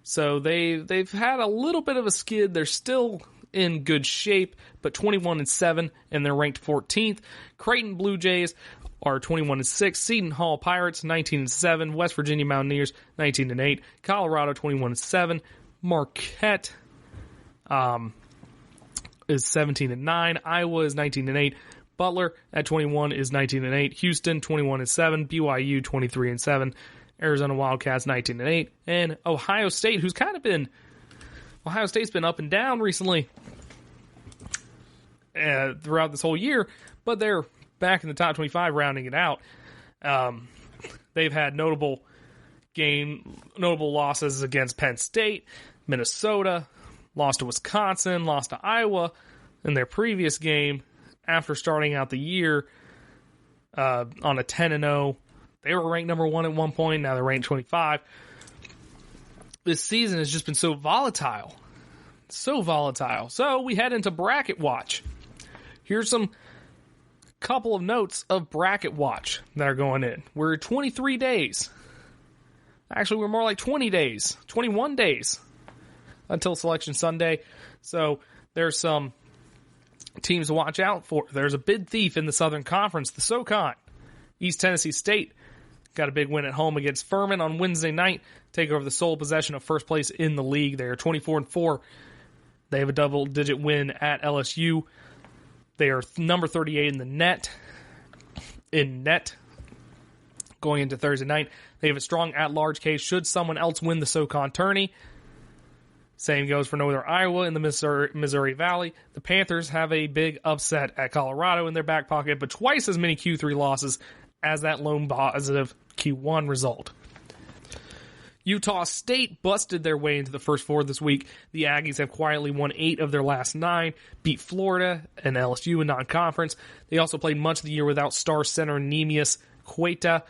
So they've had a little bit of a skid. They're still in good shape, but 21-7, and they're ranked 14th. Creighton Blue Jays are 21-6. Seton Hall Pirates 19-7. West Virginia Mountaineers 19-8. Colorado 21-7. Marquette is 17-9. Iowa is 19-8. Butler at 21 is 19-8. Houston 21-7. BYU 23-7. Arizona Wildcats 19-8. And Ohio State, Ohio State's been up and down recently throughout this whole year, but they're back in the top 25, rounding it out. They've had notable losses against Penn State, Minnesota, lost to Wisconsin, lost to Iowa in their previous game after starting out the year on a 10-0. They were ranked number 1 at one point. Now they're ranked 25. This season has just been so volatile. So we head into Bracket Watch. Here's some couple of notes of Bracket Watch that are going in. We're 23 days. Actually, we're more like 20 days. 21 days until Selection Sunday. So there's some teams to watch out for. There's a big thief in the Southern Conference, the SoCon. East Tennessee State got a big win at home against Furman on Wednesday night, take over the sole possession of first place in the league. They are 24-4. They have a double-digit win at LSU. They are number 38 in the net. Going into Thursday night, they have a strong at-large case should someone else win the SoCon tourney. Same goes for Northern Iowa in the Missouri Valley. The Panthers have a big upset at Colorado in their back pocket, but twice as many Q3 losses as that lone positive Q1 result. Utah State busted their way into the first four this week. The Aggies have quietly won 8 of their last 9, beat Florida and LSU in non-conference. They also played much of the year without star center Neemias Queta.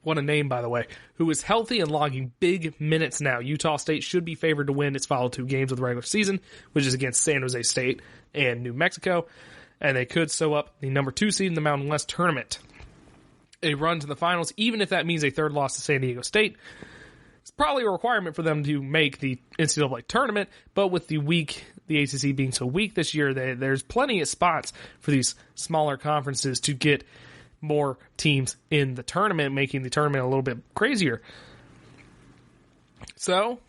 What a name, by the way. Who is healthy and logging big minutes now. Utah State should be favored to win its final 2 games of the regular season, which is against San Jose State and New Mexico. And they could sew up the number 2 seed in the Mountain West tournament. A run to the finals, even if that means a third loss to San Diego State, it's probably a requirement for them to make the NCAA tournament. But with the ACC being so weak this year, there's plenty of spots for these smaller conferences to get more teams in the tournament, making the tournament a little bit crazier. So,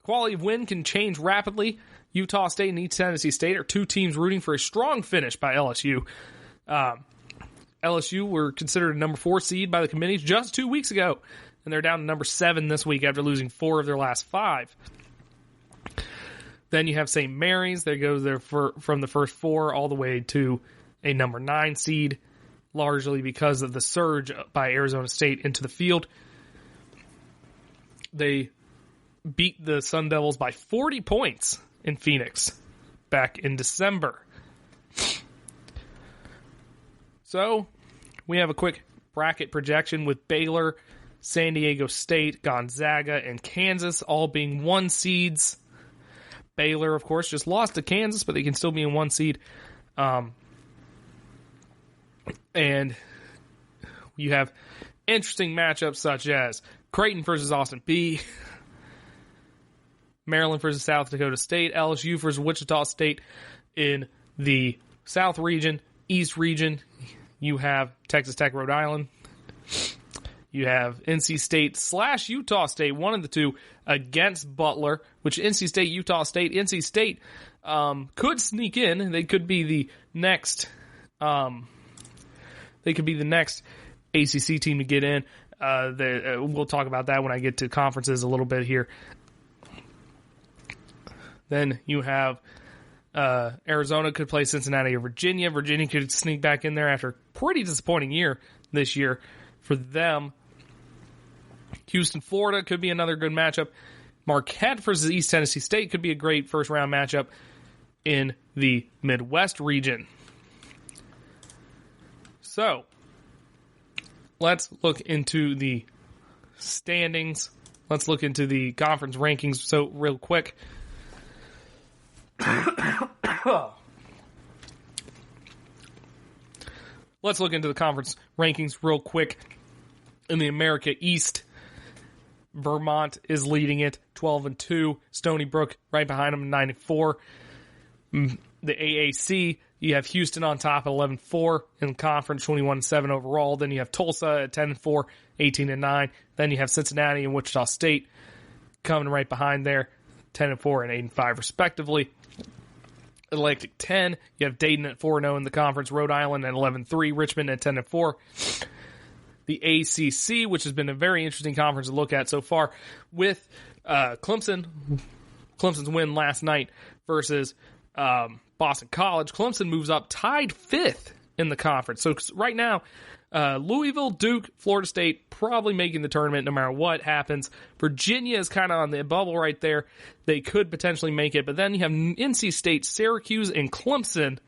quality of win can change rapidly. Utah State and East Tennessee State are 2 teams rooting for a strong finish by LSU. LSU were considered a number 4 seed by the committees just 2 weeks ago, and they're down to number 7 this week after losing 4 of their last 5. Then you have St. Mary's. They go there from the first 4 all the way to a number 9 seed, largely because of the surge by Arizona State into the field. They beat the Sun Devils by 40 points in Phoenix back in December. So, we have a quick bracket projection with Baylor, San Diego State, Gonzaga, and Kansas all being 1 seeds. Baylor, of course, just lost to Kansas, but they can still be in 1 seed. And you have interesting matchups such as Creighton versus Austin Peay, Maryland versus South Dakota State, LSU versus Wichita State in the South region. East region, you have Texas Tech, Rhode Island. You have NC State / Utah State, one of the 2, against Butler, which NC State, Utah State, NC State could sneak in. They could be the next ACC team to get in. We'll talk about that when I get to conferences a little bit here. Then you have Arizona could play Cincinnati or Virginia. Virginia could sneak back in there after a pretty disappointing year this year for them. Houston, Florida could be another good matchup. Marquette versus East Tennessee State could be a great first-round matchup in the Midwest region. So, let's look into the standings. Let's look into the conference rankings. So, real quick. Let's look into the conference rankings real quick. In the America East, Vermont is leading it, 12-2. Stony Brook right behind them, 9-4. The AAC, you have Houston on top at 11-4 in conference, 21-7 overall. Then you have Tulsa at 10-4, 18-9. Then you have Cincinnati and Wichita State coming right behind there, 10-4 and 8-5 respectively. Atlantic 10, you have Dayton at 4-0 in the conference, Rhode Island at 11-3, Richmond at 10-4. The ACC, which has been a very interesting conference to look at so far, with Clemson's win last night versus Boston College. Clemson moves up, tied 5th in the conference. So right now, Louisville, Duke, Florida State probably making the tournament no matter what happens. Virginia is kind of on the bubble right there. They could potentially make it. But then you have NC State, Syracuse, and Clemson.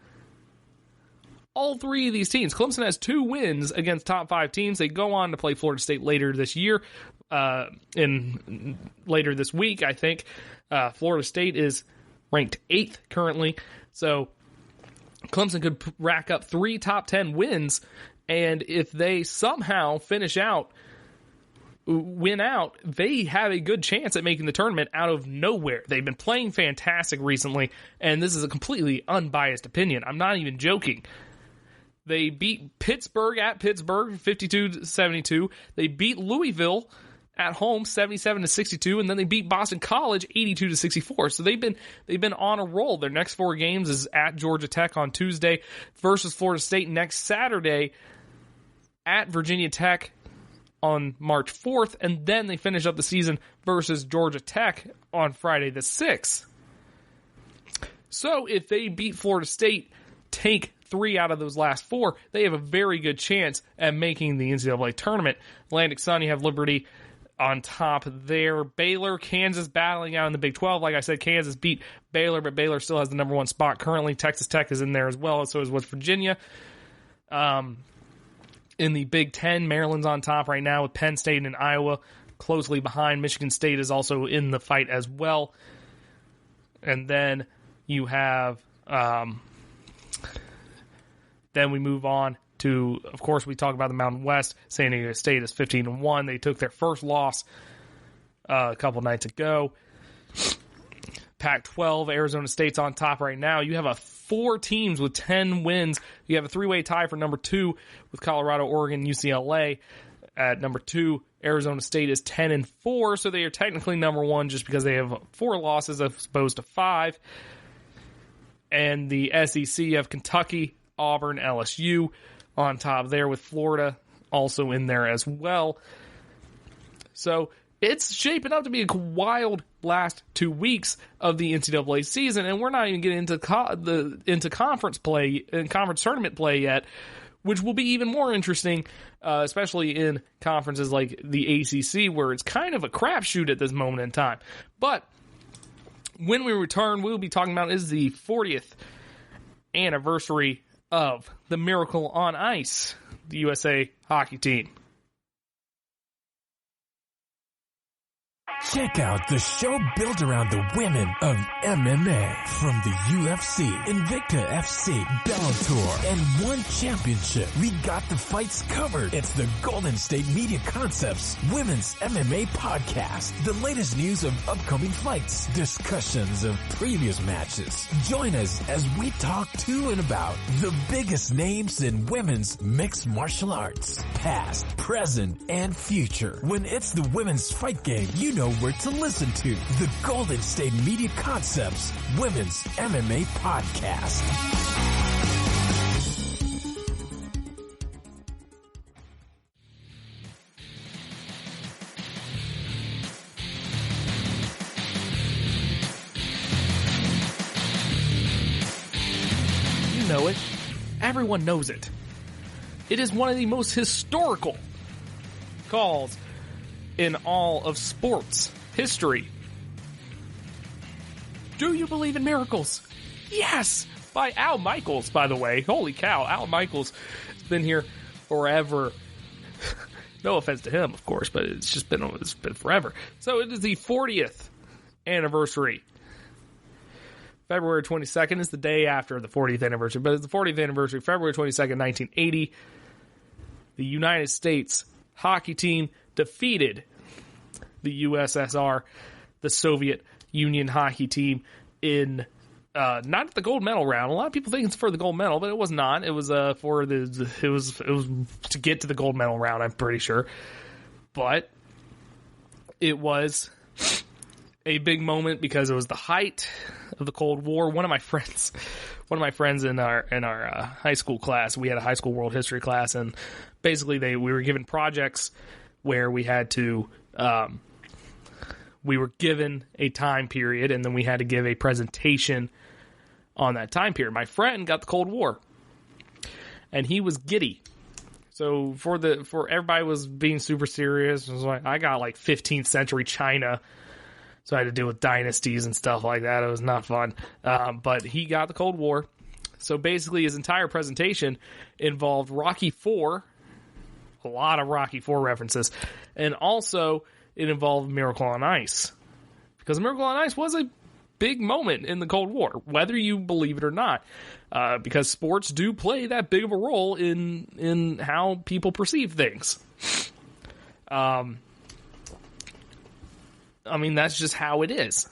All 3 of these teams. Clemson has 2 wins against top 5 teams. They go on to play Florida State later this year, later this week, I think. Florida State is ranked 8th currently. So Clemson could rack up 3 top 10 wins. And if they somehow finish out win out, they have a good chance at making the tournament out of nowhere. They've been playing fantastic recently, and this is a completely unbiased opinion. I'm not even joking. They beat Pittsburgh at Pittsburgh 52-72. They beat Louisville at home 77-62, and then they beat Boston College 82-64. So they've been on a roll. Their next 4 games is at Georgia Tech on Tuesday versus Florida State next Saturday, at Virginia Tech on March 4th, and then they finish up the season versus Georgia Tech on Friday the 6th. So if they beat Florida State, take 3 out of those last 4, they have a very good chance at making the NCAA tournament. Atlantic Sun, you have Liberty on top there. Baylor, Kansas battling out in the Big 12. Like I said, Kansas beat Baylor, but Baylor still has the number 1 spot currently. Texas Tech is in there as well, so is West Virginia. In the Big 10, Maryland's on top right now with Penn State and Iowa closely behind. Michigan State is also in the fight as well. And then you have... then we move on to, of course, we talk about the Mountain West. San Diego State is 15-1. They took their first loss a couple nights ago. Pac-12, Arizona State's on top right now. You have 4 teams with 10 wins. You have a 3-way tie for number 2 with Colorado, Oregon, UCLA. At number 2, Arizona State is 10-4, so they are technically number 1 just because they have 4 losses as opposed to 5. And the SEC, you have Kentucky, Auburn, LSU on top there with Florida also in there as well. So it's shaping up to be a wild last 2 weeks of the NCAA season, and we're not even getting into conference play and conference tournament play yet, which will be even more interesting, especially in conferences like the ACC, where it's kind of a crapshoot at this moment in time. But when we return, we'll be talking about is the 40th anniversary of the Miracle on Ice, the USA hockey team. Check out the show built around the women of MMA. From the UFC, Invicta FC, Bellator, and One Championship. We got the fights covered. It's the Golden State Media Concepts Women's MMA Podcast. The latest news of upcoming fights, discussions of previous matches. Join us as we talk to and about the biggest names in women's mixed martial arts. Past, present, and future. When it's the women's fight game, you know where to listen to. The Golden State Media Concepts Women's MMA Podcast. You know it. Everyone knows it. It is one of the most historical calls in all of sports history. Do you believe in miracles? Yes! By Al Michaels, by the way. Holy cow, Al Michaels has been here forever. No offense to him, of course, but it's been forever. So it is the 40th anniversary. February 22nd is the day after the 40th anniversary, but it's the 40th anniversary, February 22nd, 1980. The United States hockey team defeated the USSR, the Soviet Union hockey team, in not at the gold medal round. A lot of people think it's for the gold medal, but it was not. It was it was to get to the gold medal round, I'm pretty sure. But it was a big moment because it was the height of the Cold War. One of my friends in our high school class, we had a high school world history class, and basically we were given projects where we had to we were given a time period, and then we had to give a presentation on that time period. My friend got the Cold War, and he was giddy. So for everybody was being super serious. It was like, I got like 15th century China, so I had to deal with dynasties and stuff like that. It was not fun. But he got the Cold War. So basically his entire presentation involved Rocky IV, a lot of Rocky IV references, and also it involved Miracle on Ice. Because Miracle on Ice was a big moment in the Cold War, whether you believe it or not. Because sports do play that big of a role in how people perceive things. I mean, that's just how it is.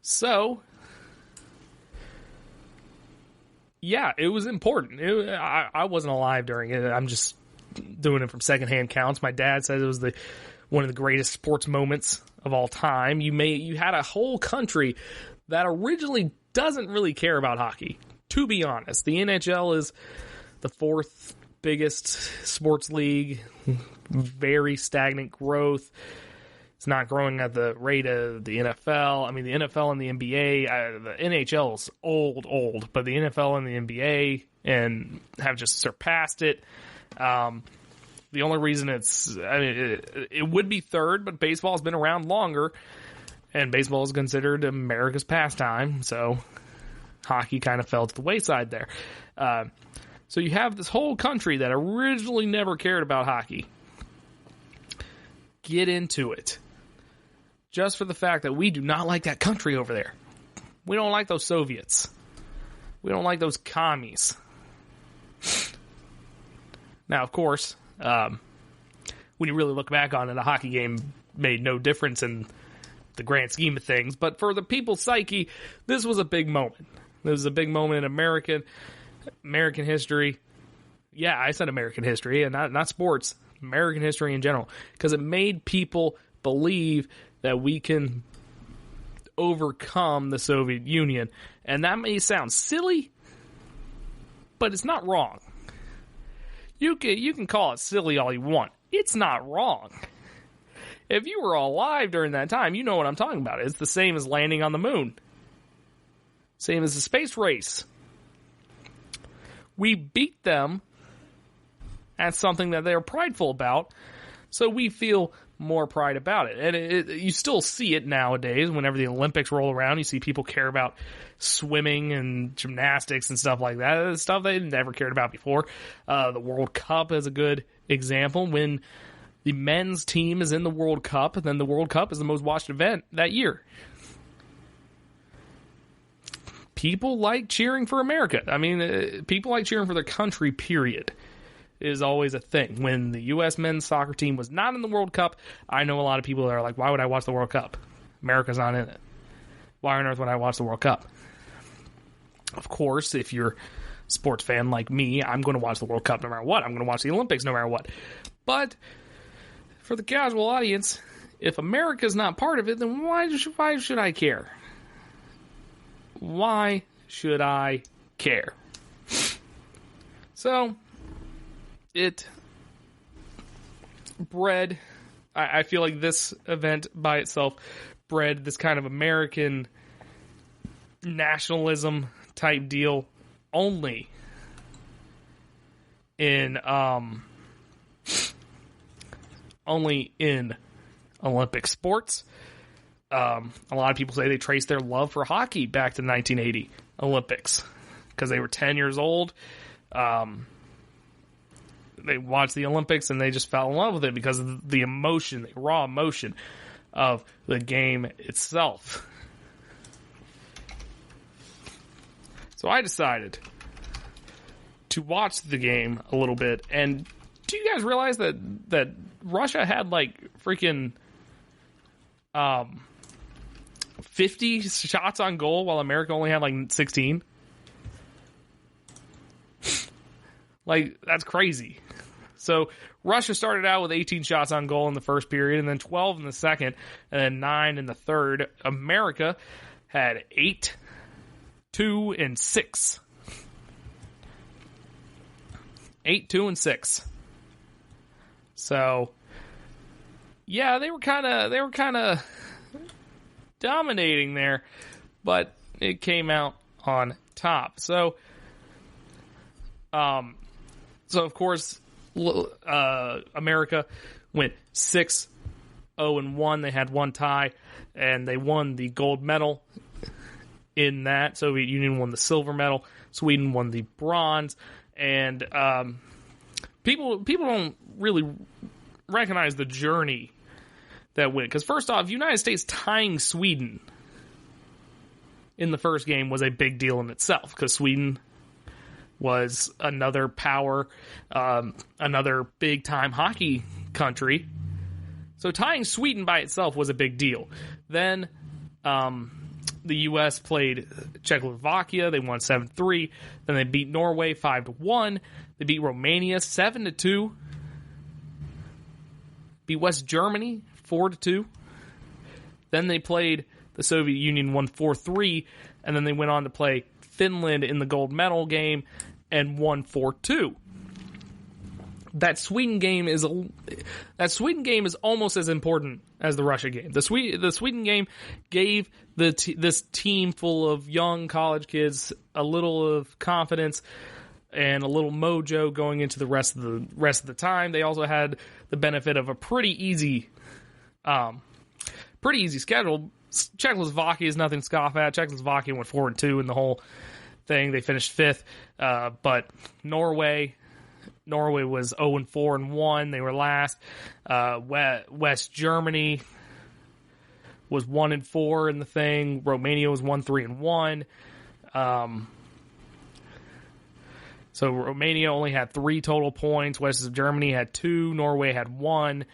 So, yeah, it was important. I wasn't alive during it. I'm just doing it from secondhand accounts. My dad says it was one of the greatest sports moments of all time. You had a whole country that originally doesn't really care about hockey. To be honest, the NHL is the fourth biggest sports league. Very stagnant growth. It's not growing at the rate of the NFL. I mean, the NFL and the NBA, the NHL is old, but the NFL and the NBA have just surpassed it. The only reason it would be third, but baseball has been around longer, and baseball is considered America's pastime, so hockey kind of fell to the wayside there. So you have this whole country that originally never cared about hockey. Get into it. Just for the fact that we do not like that country over there. We don't like those Soviets. We don't like those commies. Now, of course, when you really look back on it, a hockey game made no difference in the grand scheme of things. But for the people's psyche, this was a big moment. This was a big moment in American history. Yeah, I said American history, and not sports. American history in general. Because it made people believe that we can overcome the Soviet Union. And that may sound silly, but it's not wrong. You can call it silly all you want. It's not wrong. If you were alive during that time, you know what I'm talking about. It's the same as landing on the moon. Same as the space race. We beat them at something that they're prideful about, so we feel more pride about it. And you still see it nowadays. Whenever the Olympics roll around, you see people care about swimming and gymnastics and stuff like that. It's stuff they never cared about before. The World Cup is a good example. When the men's team is in the World Cup, then the World Cup is the most watched event that year. People like cheering for America. I mean, people like cheering for their country, period. Is always a thing. When the U.S. men's soccer team was not in the World Cup, I know a lot of people that are like, why would I watch the World Cup? America's not in it. Why on earth would I watch the World Cup? Of course, if you're a sports fan like me, I'm going to watch the World Cup no matter what. I'm going to watch the Olympics no matter what. But for the casual audience, if America's not part of it, then why should I care? Why should I care? So it bred, I feel like this event by itself bred this kind of American nationalism type deal only in Olympic sports. A lot of people say they trace their love for hockey back to the 1980 Olympics because they were 10 years old. They watched the Olympics and they just fell in love with it because of the emotion, the raw emotion of the game itself. So I decided to watch the game a little bit. And do you guys realize that Russia had like freaking 50 shots on goal while America only had like 16? Like, that's crazy. So Russia started out with 18 shots on goal in the first period, and then 12 in the second, and then 9 in the third. America had 8, 2, and 6. 8, 2, and 6. So, yeah, they were kind of dominating there, but it came out on top. So of course, America went 6-0-1. They had one tie, and they won the gold medal in that. Soviet Union won the silver medal. Sweden won the bronze. And people don't really recognize the journey that went. Because first off, United States tying Sweden in the first game was a big deal in itself, because Sweden was another power, another big-time hockey country So tying Sweden by itself was a big deal. Then the U.S. played Czechoslovakia. They won 7-3. Then they beat Norway 5-1. They beat Romania 7-2. Beat West Germany 4-2. Then they played the Soviet Union, won 4-3. And then they went on to play Finland in the gold medal game and won 4-2. That Sweden game is almost as important as the Russia game. The Sweden game gave this team full of young college kids a little of confidence and a little mojo going into the rest of the time. They also had the benefit of a pretty easy schedule. Czechoslovakia is nothing to scoff at. Czechoslovakia went 4-2 in the whole thing. They finished 5th, but Norway was 0-4-1. They were last. West Germany was 1-4 in the thing. Romania was 1-3-1. So Romania only had 3 total points. West Germany had 2. Norway had 1.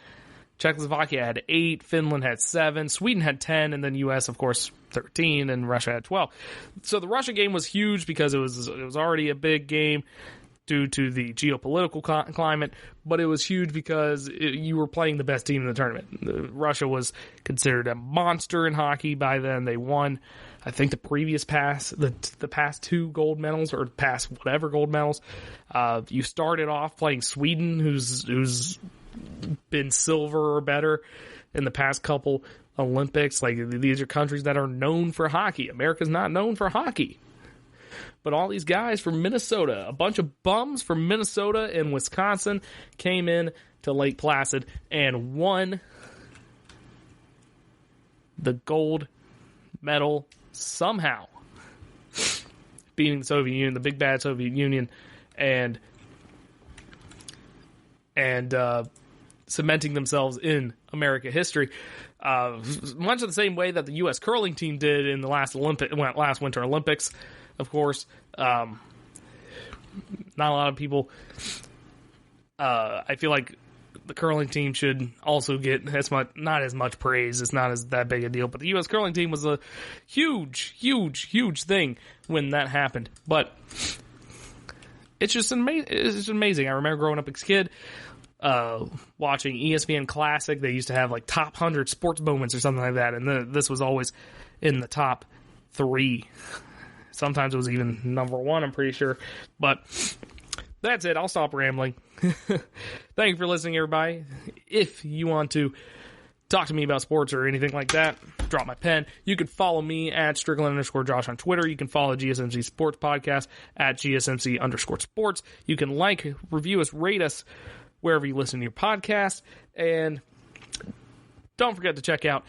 Czechoslovakia had 8. Finland had 7. Sweden had 10. And then U.S., of course, 13. And Russia had 12. So the Russia game was huge because it was already a big game due to the geopolitical climate, but it was huge because you were playing the best team in the tournament. Russia was considered a monster in hockey by then. They won, I think, the past 2 gold medals, or past whatever gold medals. You started off playing Sweden, who's been silver or better in the past couple Olympics. Like, these are countries that are known for hockey. America's not known for hockey. But all these guys from Minnesota, a bunch of bums from Minnesota and Wisconsin, came in to Lake Placid and won the gold medal somehow, beating the Soviet Union, the big bad Soviet Union, and cementing themselves in America history. Much of the same way that the U.S. curling team did in the last Winter Olympics. Of course, not a lot of people. I feel like the curling team should also get not as much praise. It's not that big a deal, but the U.S. curling team was a huge thing when that happened. But it's just amazing. It's just amazing. I remember growing up as a kid, watching ESPN Classic. They used to have like top 100 sports moments or something like that, and this was always in the top 3. Sometimes it was even number 1, I'm pretty sure. But that's it. I'll stop rambling. Thank you for listening, everybody. If you want to talk to me about sports or anything like that, drop my pen. You can follow me at Strickland_Josh on Twitter. You can follow GSMC Sports Podcast at GSMC_sports. You can like, review us, rate us wherever you listen to your podcast. And don't forget to check out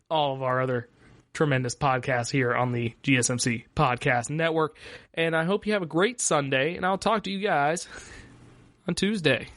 all of our other tremendous podcasts here on the GSMC Podcast Network. And I hope you have a great Sunday, and I'll talk to you guys on Tuesday.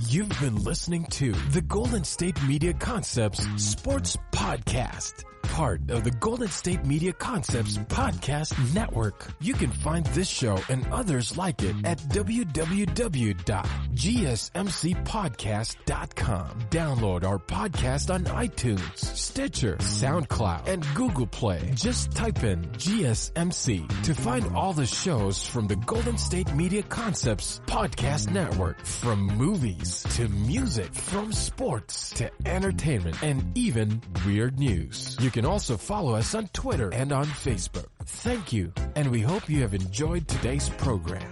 You've been listening to the Golden State Media Concepts Sports Podcast, part of the Golden State Media Concepts Podcast Network. You can find this show and others like it at www.gsmcpodcast.com. Download our podcast on iTunes, Stitcher, SoundCloud, and Google Play. Just type in GSMC to find all the shows from the Golden State Media Concepts Podcast Network. From movies to music, from sports to entertainment, and even weird news. You can also follow us on Twitter and on Facebook. Thank you, and we hope you have enjoyed today's program.